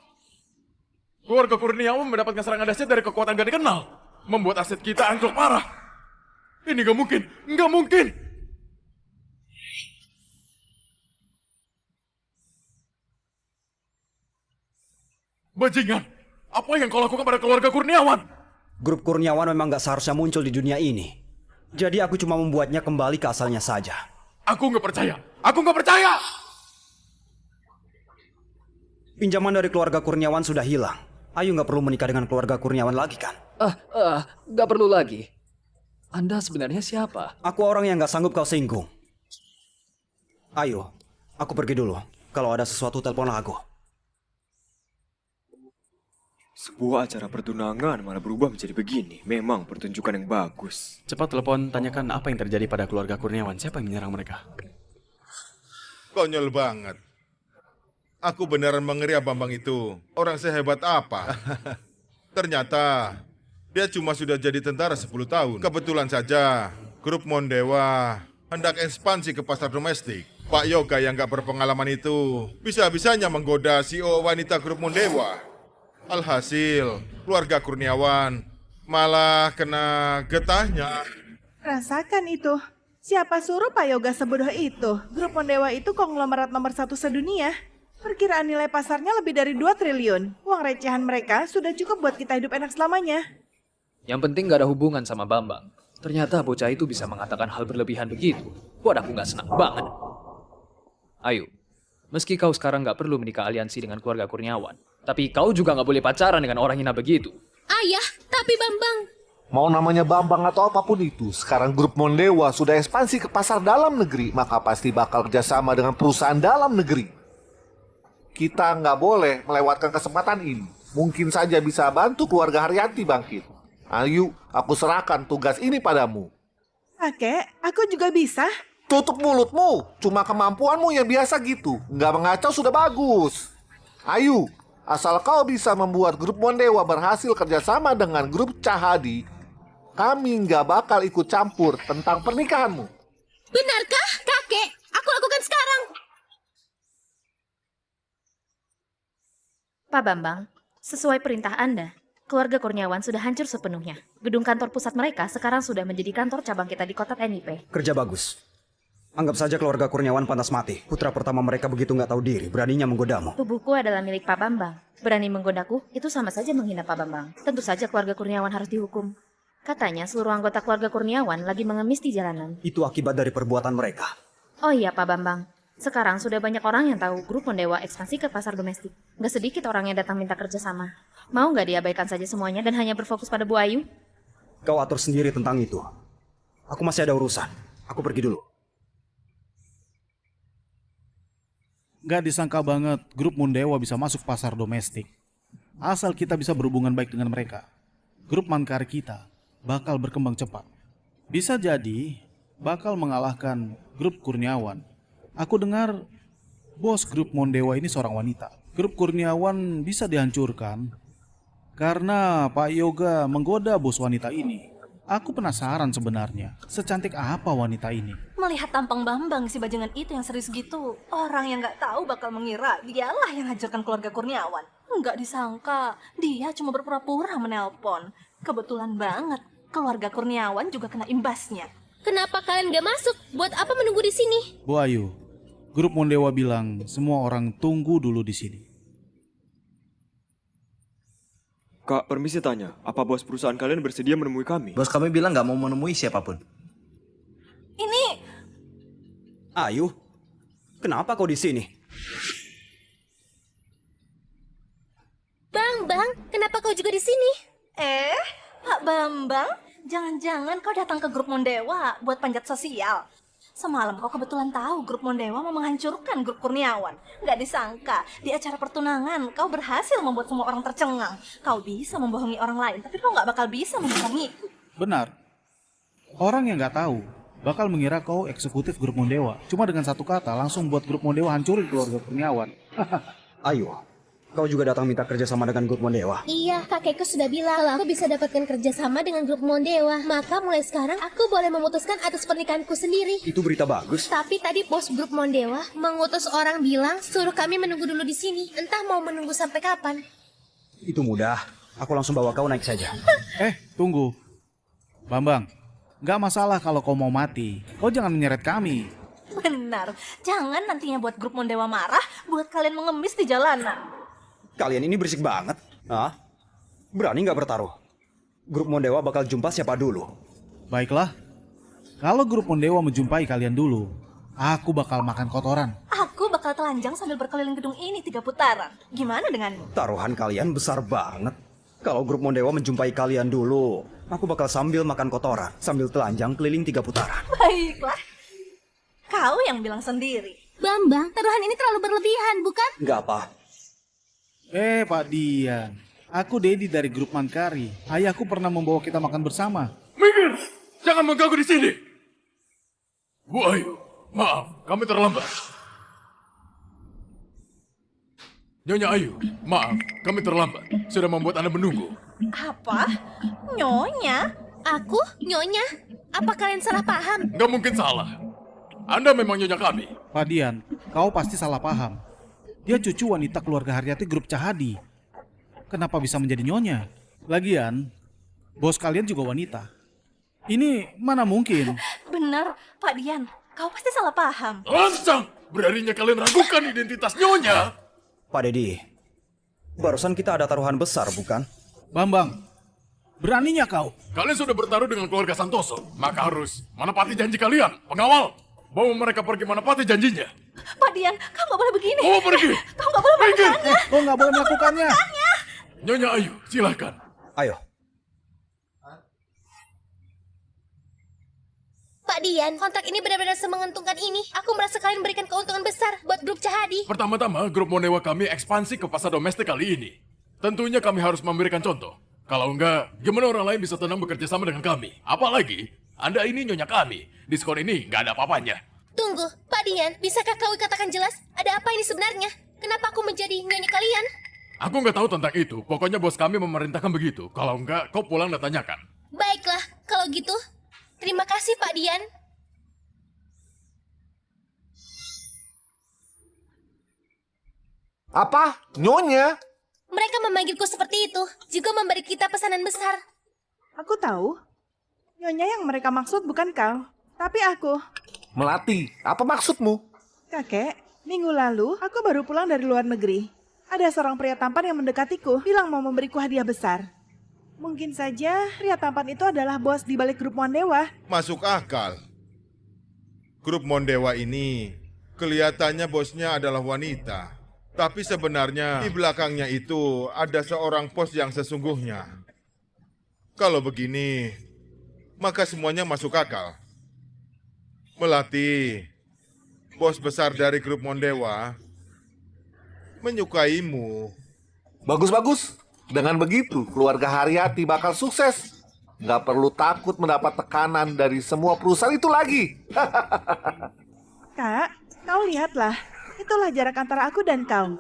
Keluarga Kurniawan mendapatkan serangan dahsyat dari kekuatan gak dikenal. Membuat aset kita hancur parah. Ini gak mungkin, gak mungkin. Bajingan, apa yang kau lakukan pada keluarga Kurniawan? Grup Kurniawan memang gak seharusnya muncul di dunia ini. Jadi aku cuma membuatnya kembali ke asalnya saja. Aku nggak percaya. Aku nggak percaya. Pinjaman dari keluarga Kurniawan sudah hilang. Ayu nggak perlu menikah dengan keluarga Kurniawan lagi kan? Nggak perlu lagi. Anda sebenarnya siapa? Aku orang yang nggak sanggup kau singgung. Ayo, aku pergi dulu. Kalau ada sesuatu teleponlah aku. Sebuah acara pertunangan malah berubah menjadi begini. Memang pertunjukan yang bagus. Cepat telepon, tanyakan apa yang terjadi pada keluarga Kurniawan. Siapa yang menyerang mereka? Konyol banget. Aku beneran mengeria Bambang itu. Orang sehebat apa? Ternyata dia cuma sudah jadi tentara 10 tahun. Kebetulan saja grup Mondewa hendak ekspansi ke pasar domestik. Pak Yoga yang gak berpengalaman itu bisa-bisanya menggoda CEO wanita grup Mondewa. Alhasil, keluarga Kurniawan malah kena getahnya. Rasakan itu. Siapa suruh Pak Yoga sebodoh itu? Grup Mondewa itu konglomerat nomor 1 sedunia. Perkiraan nilai pasarnya lebih dari 2 triliun. Uang recehan mereka sudah cukup buat kita hidup enak selamanya. Yang penting gak ada hubungan sama Bambang. Ternyata bocah itu bisa mengatakan hal berlebihan begitu. Buat aku gak senang banget. Ayo, meski kau sekarang gak perlu menikah aliansi dengan keluarga Kurniawan, tapi kau juga gak boleh pacaran dengan orang hina begitu. Ayah, tapi Bambang... Mau namanya Bambang atau apapun itu, sekarang grup Mondewa sudah ekspansi ke pasar dalam negeri, maka pasti bakal kerjasama dengan perusahaan dalam negeri. Kita nggak boleh melewatkan kesempatan ini. Mungkin saja bisa bantu keluarga Haryati bangkit. Ayo, aku serahkan tugas ini padamu. Kakek, aku juga bisa. Tutup mulutmu, cuma kemampuanmu yang biasa gitu. Nggak mengacau sudah bagus. Ayo, asal kau bisa membuat grup Mondewa berhasil kerjasama dengan grup Cahadi, kami nggak bakal ikut campur tentang pernikahanmu. Benarkah, kakek? Aku lakukan sekarang. Pak Bambang, sesuai perintah Anda, keluarga Kurniawan sudah hancur sepenuhnya. Gedung kantor pusat mereka sekarang sudah menjadi kantor cabang kita di kota Tenipe. Kerja bagus. Anggap saja keluarga Kurniawan pantas mati. Putra pertama mereka begitu nggak tahu diri, beraninya menggodamu. Tubuhku adalah milik Pak Bambang. Berani menggodaku, itu sama saja menghina Pak Bambang. Tentu saja keluarga Kurniawan harus dihukum. Katanya seluruh anggota keluarga Kurniawan lagi mengemis di jalanan. Itu akibat dari perbuatan mereka. Oh iya Pak Bambang, Sekarang sudah banyak orang yang tahu grup Mondewa ekspansi ke pasar domestik. Nggak sedikit orang yang datang minta kerjasama. Mau nggak diabaikan saja semuanya dan hanya berfokus pada Bu Ayu? Kau atur sendiri tentang itu. Aku masih ada urusan. Aku pergi dulu. Gak disangka banget grup Mondewa bisa masuk pasar domestik. Asal kita bisa berhubungan baik dengan mereka, grup Mankari kita bakal berkembang cepat. Bisa jadi bakal mengalahkan grup Kurniawan. Aku dengar bos grup Mondewa ini seorang wanita. Grup Kurniawan bisa dihancurkan karena Pak Yoga menggoda bos wanita ini. Aku penasaran sebenarnya, secantik apa wanita ini? Melihat tampang Bambang si Bajangan itu yang serius gitu, orang yang nggak tahu bakal mengira dialah yang hajarkan keluarga Kurniawan. Nggak disangka, dia cuma berpura-pura menelpon. Kebetulan banget, keluarga Kurniawan juga kena imbasnya. Kenapa kalian gak masuk? Buat apa menunggu di sini? Bu Ayu, grup Mondewa bilang semua orang tunggu dulu di sini. Kak, permisi tanya, apa bos perusahaan kalian bersedia menemui kami? Bos kami bilang nggak mau menemui siapapun. Ini... Ayu, kenapa kau di sini? Bang, kenapa kau juga di sini? Pak Bambang, jangan-jangan kau datang ke grup Mondewa buat panjat sosial. Semalam kau kebetulan tahu grup Mondewa mau menghancurkan grup Kurniawan. Nggak disangka, di acara pertunangan kau berhasil membuat semua orang tercengang. Kau bisa membohongi orang lain, tapi kau nggak bakal bisa membohongiku. Benar. Orang yang nggak tahu bakal mengira kau eksekutif grup Mondewa. Cuma dengan satu kata langsung buat grup Mondewa hancurin keluarga Kurniawan. Ayo, kau juga datang minta kerja sama dengan grup Mondewa. Iya, kakekku sudah bilang kalau aku bisa dapatkan kerjasama dengan grup Mondewa. Maka mulai sekarang aku boleh memutuskan atas pernikahanku sendiri. Itu berita bagus. Tapi tadi bos grup Mondewa mengutus orang bilang suruh kami menunggu dulu di sini. Entah mau menunggu sampai kapan. Itu mudah. Aku langsung bawa kau naik saja. Tunggu. Bambang, nggak masalah kalau kau mau mati. Kau jangan menyeret kami. Benar, jangan nantinya buat grup Mondewa marah, buat kalian mengemis di jalanan. Kalian ini berisik banget. Hah? Berani nggak bertaruh? Grup Mondewa bakal jumpa siapa dulu? Baiklah. Kalau grup Mondewa menjumpai kalian dulu, aku bakal makan kotoran. Aku bakal telanjang sambil berkeliling gedung ini 3 putaran. Gimana denganmu? Taruhan kalian besar banget. Kalau grup Mondewa menjumpai kalian dulu, aku bakal sambil makan kotoran, sambil telanjang keliling 3 putaran. Baiklah. Kau yang bilang sendiri. Bambang, taruhan ini terlalu berlebihan, bukan? Nggak apa. Pak Dian, aku Dedi dari grup Mankari. Ayahku pernah membawa kita makan bersama. Minggir! Jangan mengganggu di sini! Bu Ayu, maaf, kami terlambat. Nyonya Ayu, maaf, kami terlambat. Sudah membuat Anda menunggu. Apa? Nyonya? Aku? Nyonya? Apa kalian salah paham? Nggak mungkin salah. Anda memang nyonya kami. Pak Dian, kau pasti salah paham. Dia cucu wanita keluarga Haryati grup Cahadi. Kenapa bisa menjadi nyonya? Lagian, bos kalian juga wanita. Ini mana mungkin? Benar, Pak Dian. Kau pasti salah paham. Lancang! Beraninya kalian ragukan identitas nyonya? Pak Dedi, barusan kita ada taruhan besar, bukan? Bambang, beraninya kau? Kalian sudah bertaruh dengan keluarga Santoso, maka harus menepati janji kalian. Pengawal, bawa mereka pergi menepati janjinya. Pak Dian, kau nggak boleh begini. Oh, pergi. Kau nggak boleh melakukannya. Kau nggak boleh melakukannya. Nyonya Ayu, silakan. Ayo. Pak Dian, kontrak ini benar-benar semenguntungkan ini. Aku merasa kalian memberikan keuntungan besar buat grup Cahadi. Pertama-tama, grup Mondewa kami ekspansi ke pasar domestik kali ini. Tentunya kami harus memberikan contoh. Kalau enggak, gimana orang lain bisa tenang bekerja sama dengan kami? Apalagi, Anda ini nyonya kami. Diskon ini nggak ada apa-apanya. Tunggu, Pak Dian, bisakah kau katakan jelas? Ada apa ini sebenarnya? Kenapa aku menjadi nyonya kalian? Aku nggak tahu tentang itu. Pokoknya bos kami memerintahkan begitu. Kalau enggak, kau pulang dan tanyakan. Baiklah, kalau gitu. Terima kasih, Pak Dian. Apa? Nyonya? Mereka memanggilku seperti itu, juga memberi kita pesanan besar. Aku tahu. Nyonya yang mereka maksud bukan kau, tapi aku. Melati, apa maksudmu? Kakek, minggu lalu aku baru pulang dari luar negeri. Ada seorang pria tampan yang mendekatiku, bilang mau memberiku hadiah besar. Mungkin saja pria tampan itu adalah bos di balik grup Mondewa. Masuk akal. Grup Mondewa ini Kelihatannya bosnya adalah wanita. Tapi sebenarnya di belakangnya itu ada seorang bos yang sesungguhnya. Kalau begini, maka semuanya masuk akal. Melati, bos besar dari grup Mondewa, menyukaimu. Bagus-bagus. Dengan begitu, keluarga Haryati bakal sukses. Nggak perlu takut mendapat tekanan dari semua perusahaan itu lagi. Kak, kau lihatlah. Itulah jarak antara aku dan kau.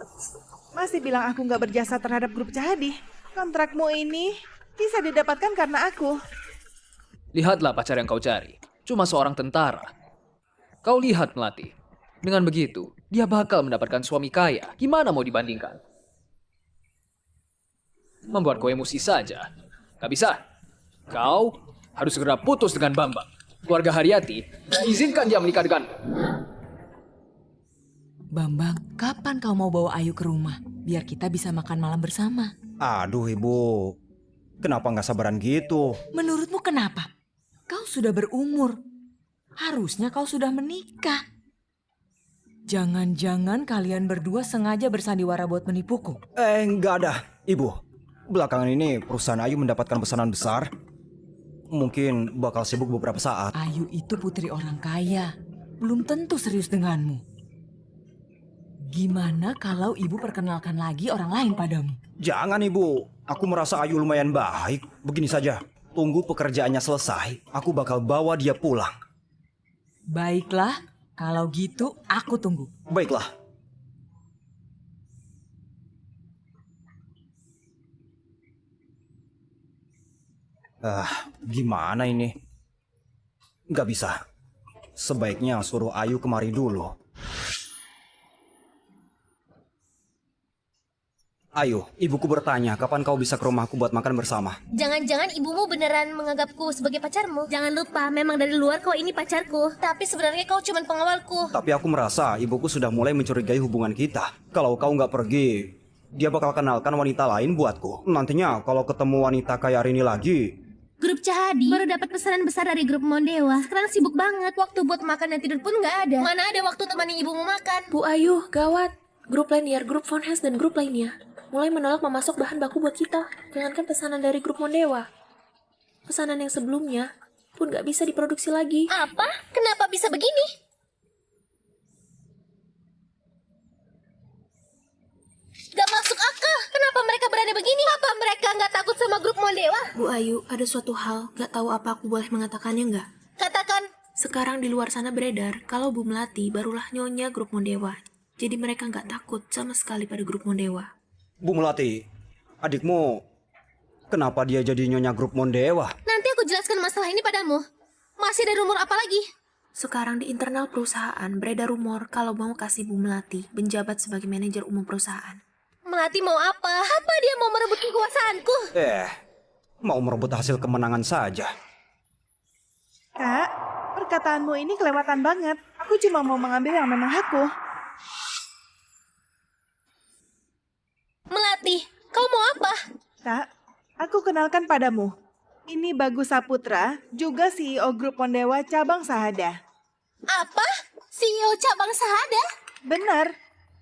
Masih bilang aku nggak berjasa terhadap grup Cahadi. Kontrakmu ini bisa didapatkan karena aku. Lihatlah pacar yang kau cari. Cuma seorang tentara. Kau lihat Melati. Dengan begitu, dia bakal mendapatkan suami kaya. Gimana mau dibandingkan? Membuat kau emosi saja. Gak bisa. Kau harus segera putus dengan Bambang. Keluarga Haryati, izinkan dia menikah denganmu. Bambang, kapan kau mau bawa Ayu ke rumah? Biar kita bisa makan malam bersama. Aduh ibu, kenapa nggak sabaran gitu? Menurutmu kenapa? Kau sudah berumur. Harusnya kau sudah menikah. Jangan-jangan kalian berdua sengaja bersandiwara buat menipuku. Nggak ada, ibu. Belakangan ini perusahaan Ayu mendapatkan pesanan besar. Mungkin bakal sibuk beberapa saat. Ayu itu putri orang kaya. Belum tentu serius denganmu. Gimana kalau ibu perkenalkan lagi orang lain padamu? Jangan ibu, aku merasa Ayu lumayan baik. Begini saja, tunggu pekerjaannya selesai, aku bakal bawa dia pulang. Baiklah, kalau gitu aku tunggu. Baiklah. Gimana ini? Nggak bisa. Sebaiknya suruh Ayu kemari dulu. Ayo, ibuku bertanya kapan kau bisa ke rumahku buat makan bersama. Jangan-jangan ibumu beneran menganggapku sebagai pacarmu? Jangan lupa, memang dari luar kau ini pacarku. Tapi sebenarnya kau cuma pengawalku. Tapi aku merasa ibuku sudah mulai mencurigai hubungan kita. Kalau kau nggak pergi, dia bakal kenalkan wanita lain buatku. Nantinya kalau ketemu wanita kayak Rini lagi. Grup Cahadi baru dapat pesanan besar dari grup Mondewa. Sekarang sibuk banget. Waktu buat makan dan tidur pun nggak ada. Mana ada waktu temani ibumu makan? Bu Ayu, gawat. Grup Lanier, grup Von Hess, dan grup lainnya mulai menolak memasok bahan baku buat kita. Jangankan pesanan dari grup Mondewa. Pesanan yang sebelumnya pun nggak bisa diproduksi lagi. Apa? Kenapa bisa begini? Gak masuk akal. Kenapa mereka berani begini? Apa mereka nggak takut sama grup Mondewa? Bu Ayu, ada suatu hal, nggak tahu apa aku boleh mengatakannya nggak? Katakan. Sekarang di luar sana beredar kalau Bu Melati barulah nyonya grup Mondewa. Jadi mereka nggak takut sama sekali pada grup Mondewa. Bu Melati, adikmu kenapa dia jadi nyonya grup Mondewa? Nanti aku jelaskan masalah ini padamu. Masih ada rumor apa lagi? Sekarang di internal perusahaan beredar rumor kalau mau kasih Bu Melati menjabat sebagai manajer umum perusahaan. Melati mau apa? Apa dia mau merebut kekuasaanku? Mau merebut hasil kemenangan saja. Kak, perkataanmu ini kelewatan banget. Aku cuma mau mengambil yang memang hakku. Melati, kau mau apa? Kak, aku kenalkan padamu. Ini Bagus Saputra, juga CEO grup Mondewa cabang Sahada. Apa? CEO cabang Sahada? Benar.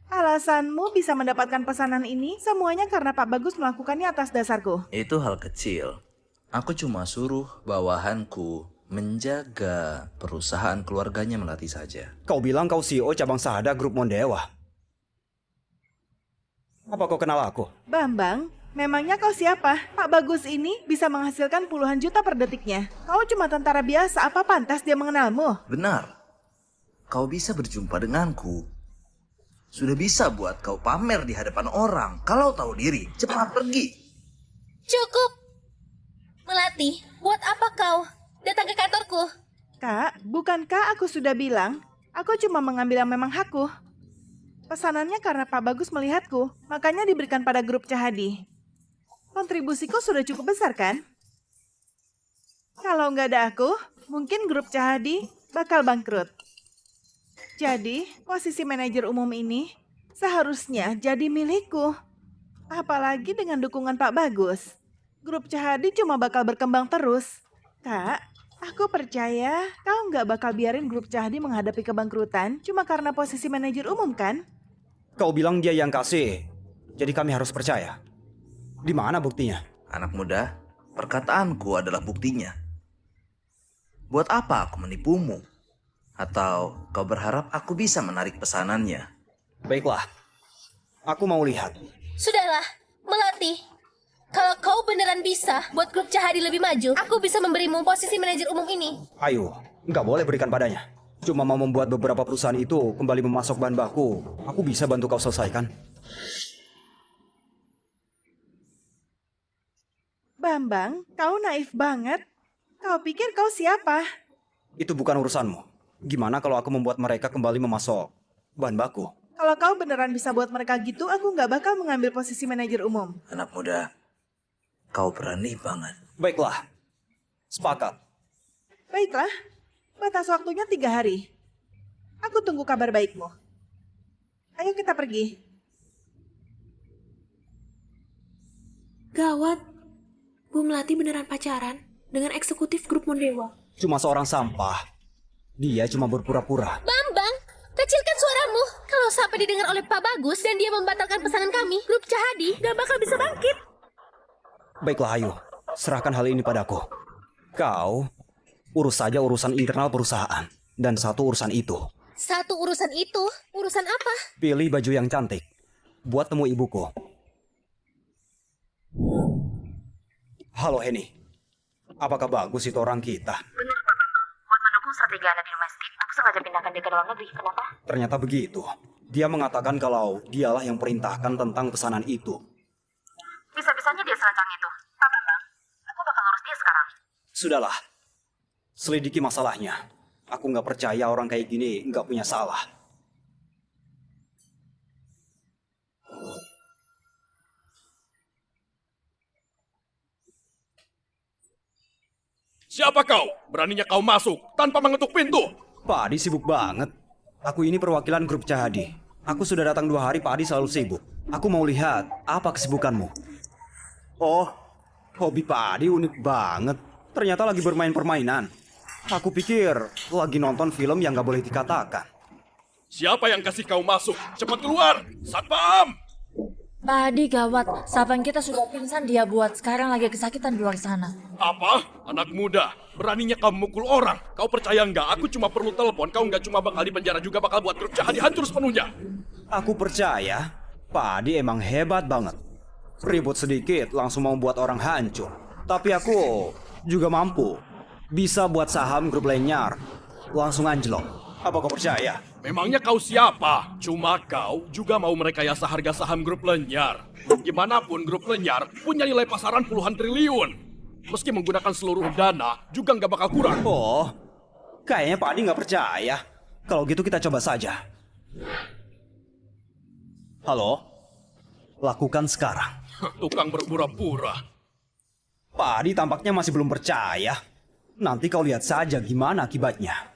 Alasanmu bisa mendapatkan pesanan ini semuanya karena Pak Bagus melakukannya atas dasarku. Itu hal kecil. Aku cuma suruh bawahanku menjaga perusahaan keluarganya Melati saja. Kau bilang kau CEO cabang Sahada grup Mondewa. Apa kau kenal aku? Bambang, memangnya kau siapa? Pak Bagus ini bisa menghasilkan puluhan juta per detiknya. Kau cuma tentara biasa, apa pantas dia mengenalmu? Benar. Kau bisa berjumpa denganku. Sudah bisa buat kau pamer di hadapan orang. Kalau tahu diri, cepat pergi. Cukup. Melati, buat apa kau datang ke kantorku? Kak, bukankah aku sudah bilang? Aku cuma mengambil yang memang hakku. Pesanannya karena Pak Bagus melihatku, makanya diberikan pada grup Cahadi. Kontribusiku sudah cukup besar kan? Kalau nggak ada aku, mungkin grup Cahadi bakal bangkrut. Jadi, posisi manajer umum ini seharusnya jadi milikku. Apalagi dengan dukungan Pak Bagus. Grup Cahadi cuma bakal berkembang terus. Kak, Aku percaya kau nggak bakal biarin grup Cahdi menghadapi kebangkrutan cuma karena posisi manajer umum kan? Kau bilang dia yang kasih, jadi kami harus percaya. Di mana buktinya? Anak muda, perkataanku adalah buktinya. Buat apa aku menipumu? Atau kau berharap aku bisa menarik pesanannya? Baiklah, aku mau lihat. Sudahlah, Melati. Kalau kau beneran bisa buat grup Cahadi lebih maju, aku bisa memberimu posisi manajer umum ini. Ayo, nggak boleh berikan padanya. Cuma mau membuat beberapa perusahaan itu kembali memasok bahan baku. Aku bisa bantu kau selesaikan. Bambang, kau naif banget. Kau pikir kau siapa? Itu bukan urusanmu. Gimana kalau aku membuat mereka kembali memasok bahan baku? Kalau kau beneran bisa buat mereka gitu, aku nggak bakal mengambil posisi manajer umum. Anak muda, kau berani banget. Baiklah, sepakat. Baiklah, batas waktunya 3 hari. Aku tunggu kabar baikmu. Ayo kita pergi. Gawat. Bu Melati beneran pacaran dengan eksekutif grup Mondewa. Cuma seorang sampah. Dia cuma berpura-pura. Bambang, kecilkan suaramu. Kalau sampai didengar oleh Pak Bagus dan dia membatalkan pesanan kami, grup Cahadi gak bakal bisa bangkit. Baiklah, ayo. Serahkan hal ini padaku. Kau urus saja urusan internal perusahaan. Dan satu urusan itu. Satu urusan itu? Urusan apa? Pilih baju yang cantik. Buat temu ibuku. Halo, Henny. Apakah bagus itu orang kita? Benar, Pak. Buat mendukung strategi Anda di domestik, aku sengaja pindahkan dia ke dalam negeri. Kenapa? Ternyata begitu. Dia mengatakan kalau dialah yang perintahkan tentang pesanan itu. Bisa-bisanya dia serancang itu. Pak Bambang, aku bakal ngurus dia sekarang. Sudahlah. Selidiki masalahnya. Aku nggak percaya orang kayak gini nggak punya salah. Siapa kau? Beraninya kau masuk tanpa mengetuk pintu? Pak Adi sibuk banget. Aku ini perwakilan grup Cahadi. Aku sudah datang 2 hari, Pak Adi selalu sibuk. Aku mau lihat apa kesibukanmu. Oh, hobi Pak Adi unik banget. Ternyata lagi bermain permainan. Aku pikir lagi nonton film yang nggak boleh dikatakan. Siapa yang kasih kau masuk? Cepat keluar! Satpam! Pak Adi gawat, sapang kita sudah pingsan dia buat. Sekarang lagi kesakitan di luar sana. Apa? Anak muda, beraninya kau memukul orang. Kau percaya nggak? Aku cuma perlu telepon. Kau nggak cuma bakal dipenjara juga bakal buat grup Cahadi hancur sepenuhnya. Aku percaya, Pak Adi emang hebat banget. Ribut sedikit langsung mau buat orang hancur. Tapi aku juga mampu. Bisa buat saham grup Lenyar langsung anjlok. Apa kau percaya? Memangnya kau siapa? Cuma kau juga mau merekayasa harga saham grup Lenyar. Gimanapun grup Lenyar punya nilai pasaran puluhan triliun. Meski menggunakan seluruh dana, juga nggak bakal kurang. Oh, kayaknya Pak Adi nggak percaya. Kalau gitu kita coba saja. Halo? Lakukan sekarang. Tukang berpura-pura. Pak Adi tampaknya masih belum percaya. Nanti kau lihat saja gimana akibatnya.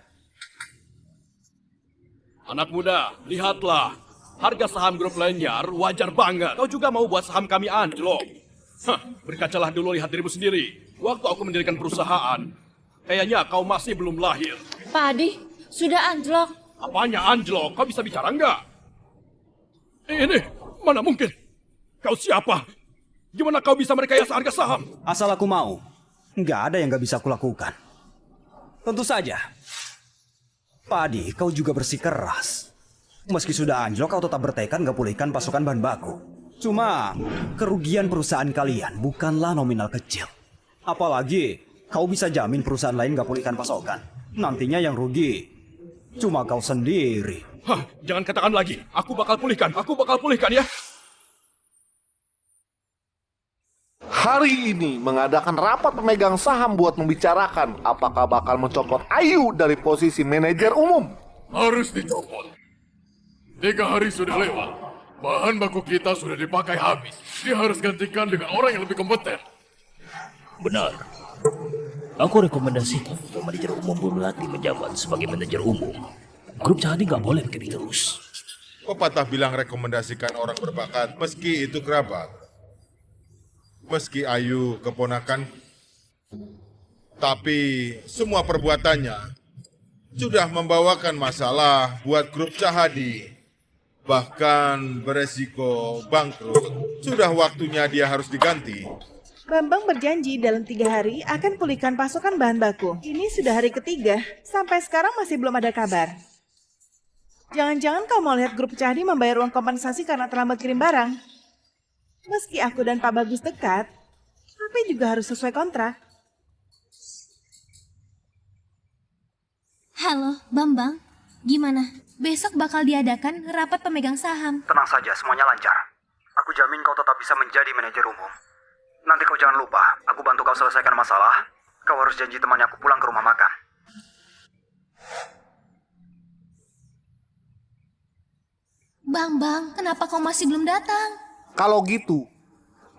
Anak muda, lihatlah. Harga saham grup Lenyar wajar banget. Kau juga mau buat saham kami anjlok. Hah, berkacalah dulu, lihat dirimu sendiri. Waktu aku mendirikan perusahaan, kayaknya kau masih belum lahir. Pak Adi, sudah anjlok. Apanya anjlok? Kau bisa bicara nggak? Ini, mana mungkin? Kau siapa? Gimana kau bisa merekayasa harga saham? Asal aku mau, nggak ada yang nggak bisa kulakukan. Tentu saja. Pak Adi, kau juga bersikeras. Meski sudah anjlok, kau tetap bertekad nggak pulihkan pasokan bahan baku. Cuma, kerugian perusahaan kalian bukanlah nominal kecil. Apalagi, kau bisa jamin perusahaan lain nggak pulihkan pasokan. Nantinya yang rugi, cuma kau sendiri. Hah, jangan katakan lagi. Aku bakal pulihkan ya. Hari ini mengadakan rapat pemegang saham buat membicarakan apakah bakal mencopot Ayu dari posisi manajer umum. Harus dicopot. 3 hari sudah lewat. Bahan baku kita sudah dipakai habis. Dia harus gantikan dengan orang yang lebih kompeten. Benar. Aku rekomendasikan untuk manajer umum Bu Melati menjabat sebagai manajer umum. Grup Cahadi nggak boleh begini terus. Pepatah bilang rekomendasikan orang berbakat meski itu kerabat. Meski Ayu keponakan, Tapi semua perbuatannya sudah membawakan masalah buat grup Cahadi. Bahkan beresiko bangkrut. Sudah waktunya dia harus diganti. Bambang berjanji dalam 3 hari akan pulihkan pasokan bahan baku. Ini sudah hari ketiga, sampai sekarang masih belum ada kabar. Jangan-jangan kau mau lihat grup Cahadi membayar uang kompensasi karena terlambat kirim barang? Meski aku dan Pak Bagus dekat, tapi juga harus sesuai kontrak. Halo, Bambang. Gimana? Besok bakal diadakan rapat pemegang saham. Tenang saja, semuanya lancar. Aku jamin kau tetap bisa menjadi manajer umum. Nanti kau jangan lupa, aku bantu kau selesaikan masalah. Kau harus janji temannya aku pulang ke rumah makan. Bambang, kenapa kau masih belum datang? Kalau gitu,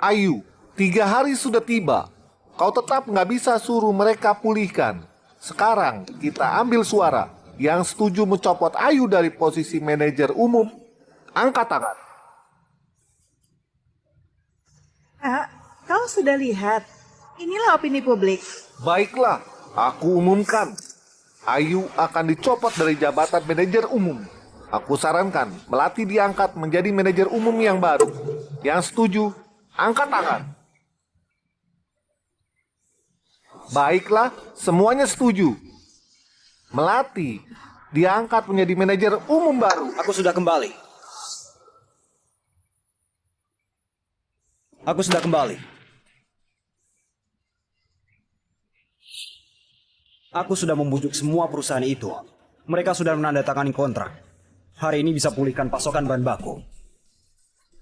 Ayu, 3 hari sudah tiba. Kau tetap nggak bisa suruh mereka pulihkan. Sekarang kita ambil suara. Yang setuju mencopot Ayu dari posisi manajer umum, angkat tangan. Kau sudah lihat. Inilah opini publik. Baiklah, aku umumkan. Ayu akan dicopot dari jabatan manajer umum. Aku sarankan Melati diangkat menjadi manajer umum yang baru. Yang setuju, angkat tangan. Baiklah, semuanya setuju. Melati diangkat menjadi manajer umum baru. Aku sudah kembali. Aku sudah kembali. Aku sudah membujuk semua perusahaan itu. Mereka sudah menandatangani kontrak. Hari ini bisa pulihkan pasokan bahan baku.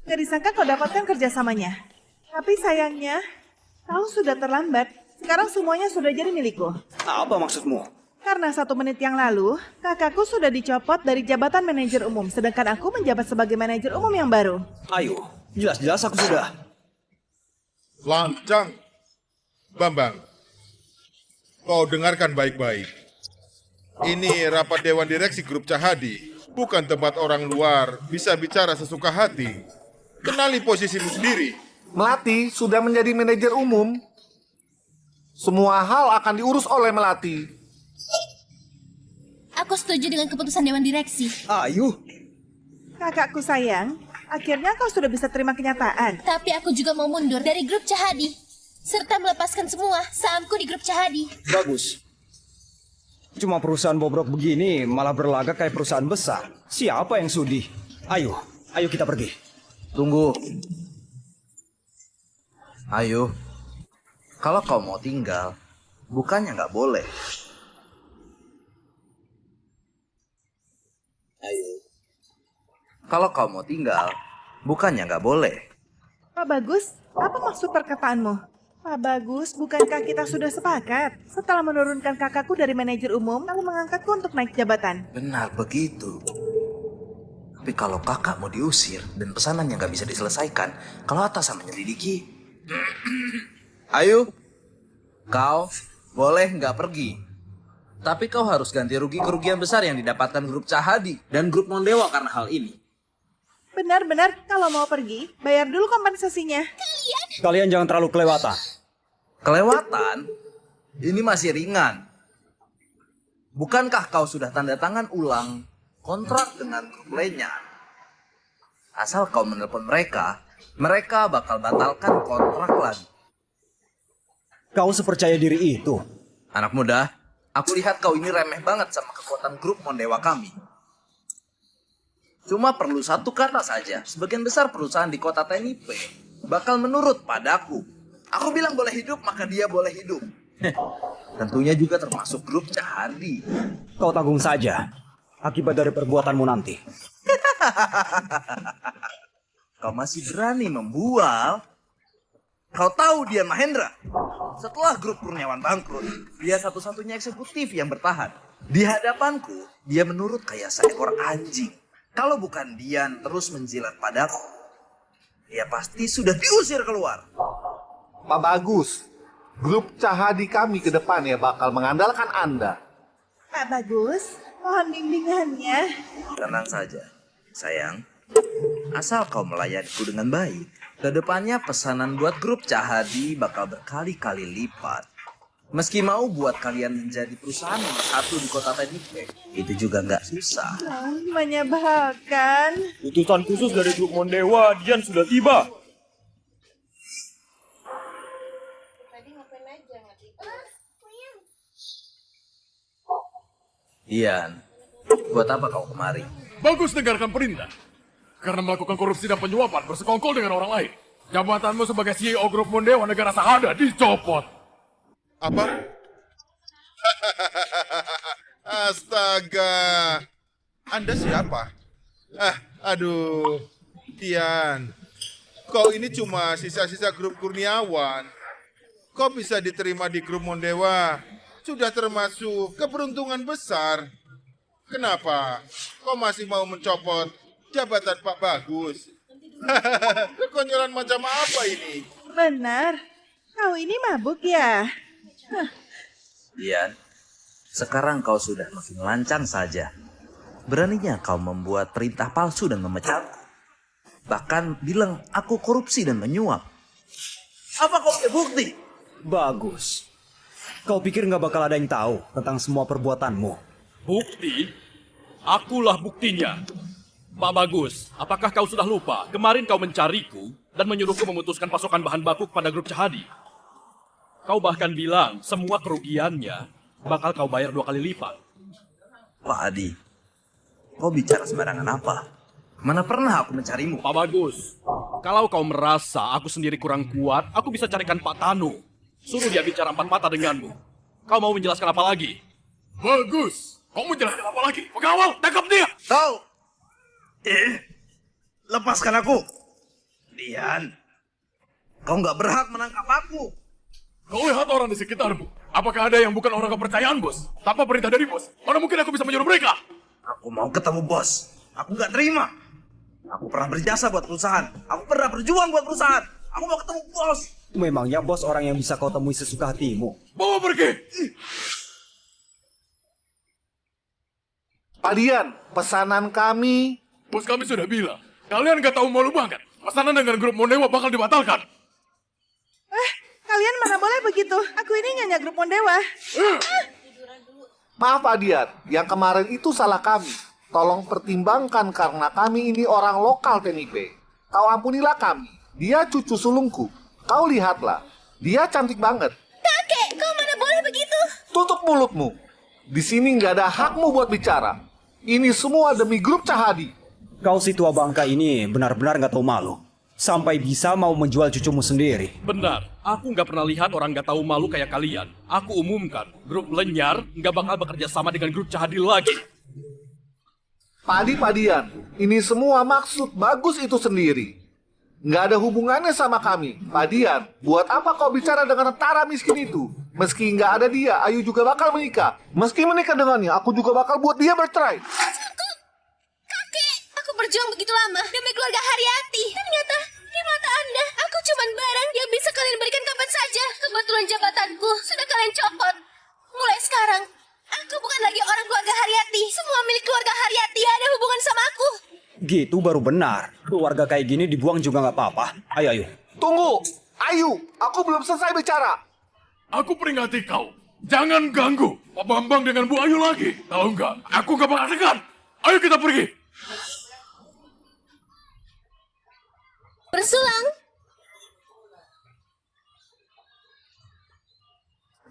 Gak disangka kau dapatkan kerjasamanya. Tapi sayangnya, kau sudah terlambat. Sekarang semuanya sudah jadi milikku. Apa maksudmu? Karena 1 menit yang lalu, kakakku sudah dicopot dari jabatan manajer umum, sedangkan aku menjabat sebagai manajer umum yang baru. Ayo, jelas-jelas aku sudah. Lancang. Bambang, kau dengarkan baik-baik. Ini rapat Dewan Direksi Grup Cahadi. Bukan tempat orang luar bisa bicara sesuka hati. Kenali posisimu sendiri. Melati sudah menjadi manajer umum. Semua hal akan diurus oleh Melati. Aku setuju dengan keputusan Dewan Direksi. Ayu. Kakakku sayang, akhirnya kau sudah bisa terima kenyataan. Tapi aku juga mau mundur dari grup Cahadi. Serta melepaskan semua sahamku di grup Cahadi. Bagus. Cuma perusahaan bobrok begini malah berlagak kayak perusahaan besar. Siapa yang sudi? Ayo kita pergi. Tunggu. Ayo. Kalau kau mau tinggal, bukannya nggak boleh. Ayo. Kalau kau mau tinggal, bukannya nggak boleh. Pak Bagus, apa maksud perkataanmu? Pak Bagus, bukankah kita sudah sepakat setelah menurunkan kakakku dari manajer umum lalu mengangkatku untuk naik jabatan? Benar begitu. Tapi kalau kakak mau diusir dan pesanannya nggak bisa diselesaikan, kalau atasan menyelidiki, ayo, kau boleh nggak pergi. Tapi kau harus ganti rugi kerugian besar yang didapatkan grup Cahadi dan grup Mondewa karena hal ini. Benar-benar, kalau mau pergi, bayar dulu kompensasinya. Kalian jangan terlalu kelewatan. Kelewatan? Ini masih ringan. Bukankah kau sudah tanda tangan ulang kontrak dengan grup lainnya? Asal kau menelpon mereka, mereka bakal batalkan kontrak lagi. Kau sepercaya diri itu? Anak muda, aku lihat kau ini remeh banget sama kekuatan grup Mondewa kami. Cuma perlu satu kata saja, sebagian besar perusahaan di kota Tenipe bakal menurut padaku. Aku bilang boleh hidup, maka dia boleh hidup. Tentunya juga termasuk grup Cahadi. Kau tanggung saja akibat dari perbuatanmu nanti. Kau masih berani membual? Kau tahu Dian Mahendra? Setelah grup Kurniawan bangkrut, dia satu-satunya eksekutif yang bertahan. Di hadapanku, dia menurut kayak seekor anjing. Kalau bukan Dian terus menjilat padaku, dia pasti sudah diusir keluar. Pak Bagus, grup Cahadi kami ke depan ya bakal mengandalkan Anda. Pak Bagus, mohon bimbingannya. Tenang saja, sayang. Asal kau melayaniku dengan baik, kedepannya pesanan buat grup Cahadi bakal berkali-kali lipat. Meski mau buat kalian menjadi perusahaan nomor 1 di kota Tenipe, itu juga nggak susah. Menyebalkan. Utusan khusus dari grup Mondewa, Dian sudah tiba. Dian, buat apa kau kemari? Bagus dengarkan perintah. Karena melakukan korupsi dan penyuapan bersekongkol dengan orang lain. Jabatanmu sebagai CEO grup Mondewa negara Sahada dicopot. Apa? Astaga. Anda siapa? Aduh. Dian. Kau ini cuma sisa-sisa grup Kurniawan. Kau bisa diterima di grup Mondewa. Sudah termasuk keberuntungan besar. Kenapa? Kau masih mau mencopot jabatan Pak Bagus? Kekonyolan macam apa ini? Benar. Kau ini mabuk ya? Dian, sekarang kau sudah makin lancang saja. Beraninya kau membuat perintah palsu dan memecatku. Bahkan bilang aku korupsi dan menyuap. Apa kau punya bukti? Bagus. Kau pikir nggak bakal ada yang tahu tentang semua perbuatanmu? Bukti? Akulah buktinya. Pak Bagus, apakah kau sudah lupa? Kemarin kau mencariku dan menyuruhku memutuskan pasokan bahan baku kepada grup Cahadi. Kau bahkan bilang semua kerugiannya bakal kau bayar 2 kali lipat. Pak Adi, kau bicara sembarangan apa? Mana pernah aku mencarimu? Pak Bagus, kalau kau merasa aku sendiri kurang kuat, aku bisa carikan Pak Tanu. Suruh dia bicara 4 mata denganmu. Kau mau menjelaskan apa lagi? Bagus, kau mau menjelaskan apa lagi? Pengawal, tangkap dia! Kau! Lepaskan aku! Dian, kau nggak berhak menangkap aku. Kau lihat orang di sekitarmu. Apakah ada yang bukan orang kepercayaan, Bos? Tanpa perintah dari Bos, mana mungkin aku bisa menyuruh mereka? Aku mau ketemu bos. Aku nggak terima. Aku pernah berjasa buat perusahaan. Aku pernah berjuang buat perusahaan. Aku mau ketemu bos. Memangnya bos orang yang bisa kau temui sesuka hatimu? Bawa pergi! Pak Dian, pesanan kami. Bos kami sudah bilang, kalian gak tahu malu banget. Pesanan dengan grup Mondewa bakal dibatalkan. Kalian mana boleh begitu? Aku ini nyonya grup Mondewa. Maaf Pak Dian, yang kemarin itu salah kami. Tolong pertimbangkan karena kami ini orang lokal Tenipe. Kau ampunilah kami. Dia cucu sulungku. Kau lihatlah, dia cantik banget. Kakek, kau mana boleh begitu? Tutup mulutmu. Di sini nggak ada hakmu buat bicara. Ini semua demi grup Cahadi. Kau si tua bangka ini benar-benar nggak tahu malu. Sampai bisa mau menjual cucumu sendiri. Benar, aku nggak pernah lihat orang nggak tahu malu kayak kalian. Aku umumkan, grup Lenyar nggak bakal bekerja sama dengan grup Cahadi lagi. Pak Dian, ini semua maksud Bagus itu sendiri. Nggak ada hubungannya sama kami. Pak Dian, buat apa kau bicara dengan tentara miskin itu? Meski nggak ada dia, Ayu juga bakal menikah. Meski menikah dengannya, aku juga bakal buat dia bercerai. Kakek, aku berjuang begitu lama demi keluarga Haryati. Ternyata di mata Anda, aku cuman barang yang bisa kalian berikan kapan saja. Kebetulan jabatanku sudah kalian copot. Mulai sekarang, aku bukan lagi orang keluarga Haryati. Semua milik keluarga Haryati ada hubungan sama aku. Gitu baru benar. Keluarga kayak gini dibuang juga nggak apa-apa. Ayo. Tunggu, Ayu, aku belum selesai bicara. Aku peringati kau. Jangan ganggu Pak Bambang dengan Bu Ayu lagi. Tahu nggak? Aku gak bakal segan. Ayo kita pergi. Bersulang.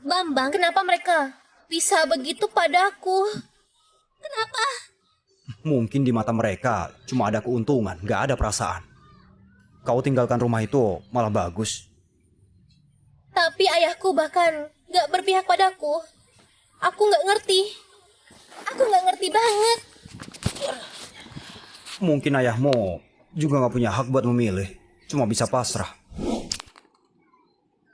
Bambang, kenapa mereka bisa begitu padaku? Kenapa? Mungkin di mata mereka cuma ada keuntungan, nggak ada perasaan. Kau tinggalkan rumah itu malah bagus. Tapi ayahku bahkan gak berpihak padaku. Aku gak ngerti. Aku gak ngerti banget. Mungkin ayahmu juga nggak punya hak buat memilih, cuma bisa pasrah.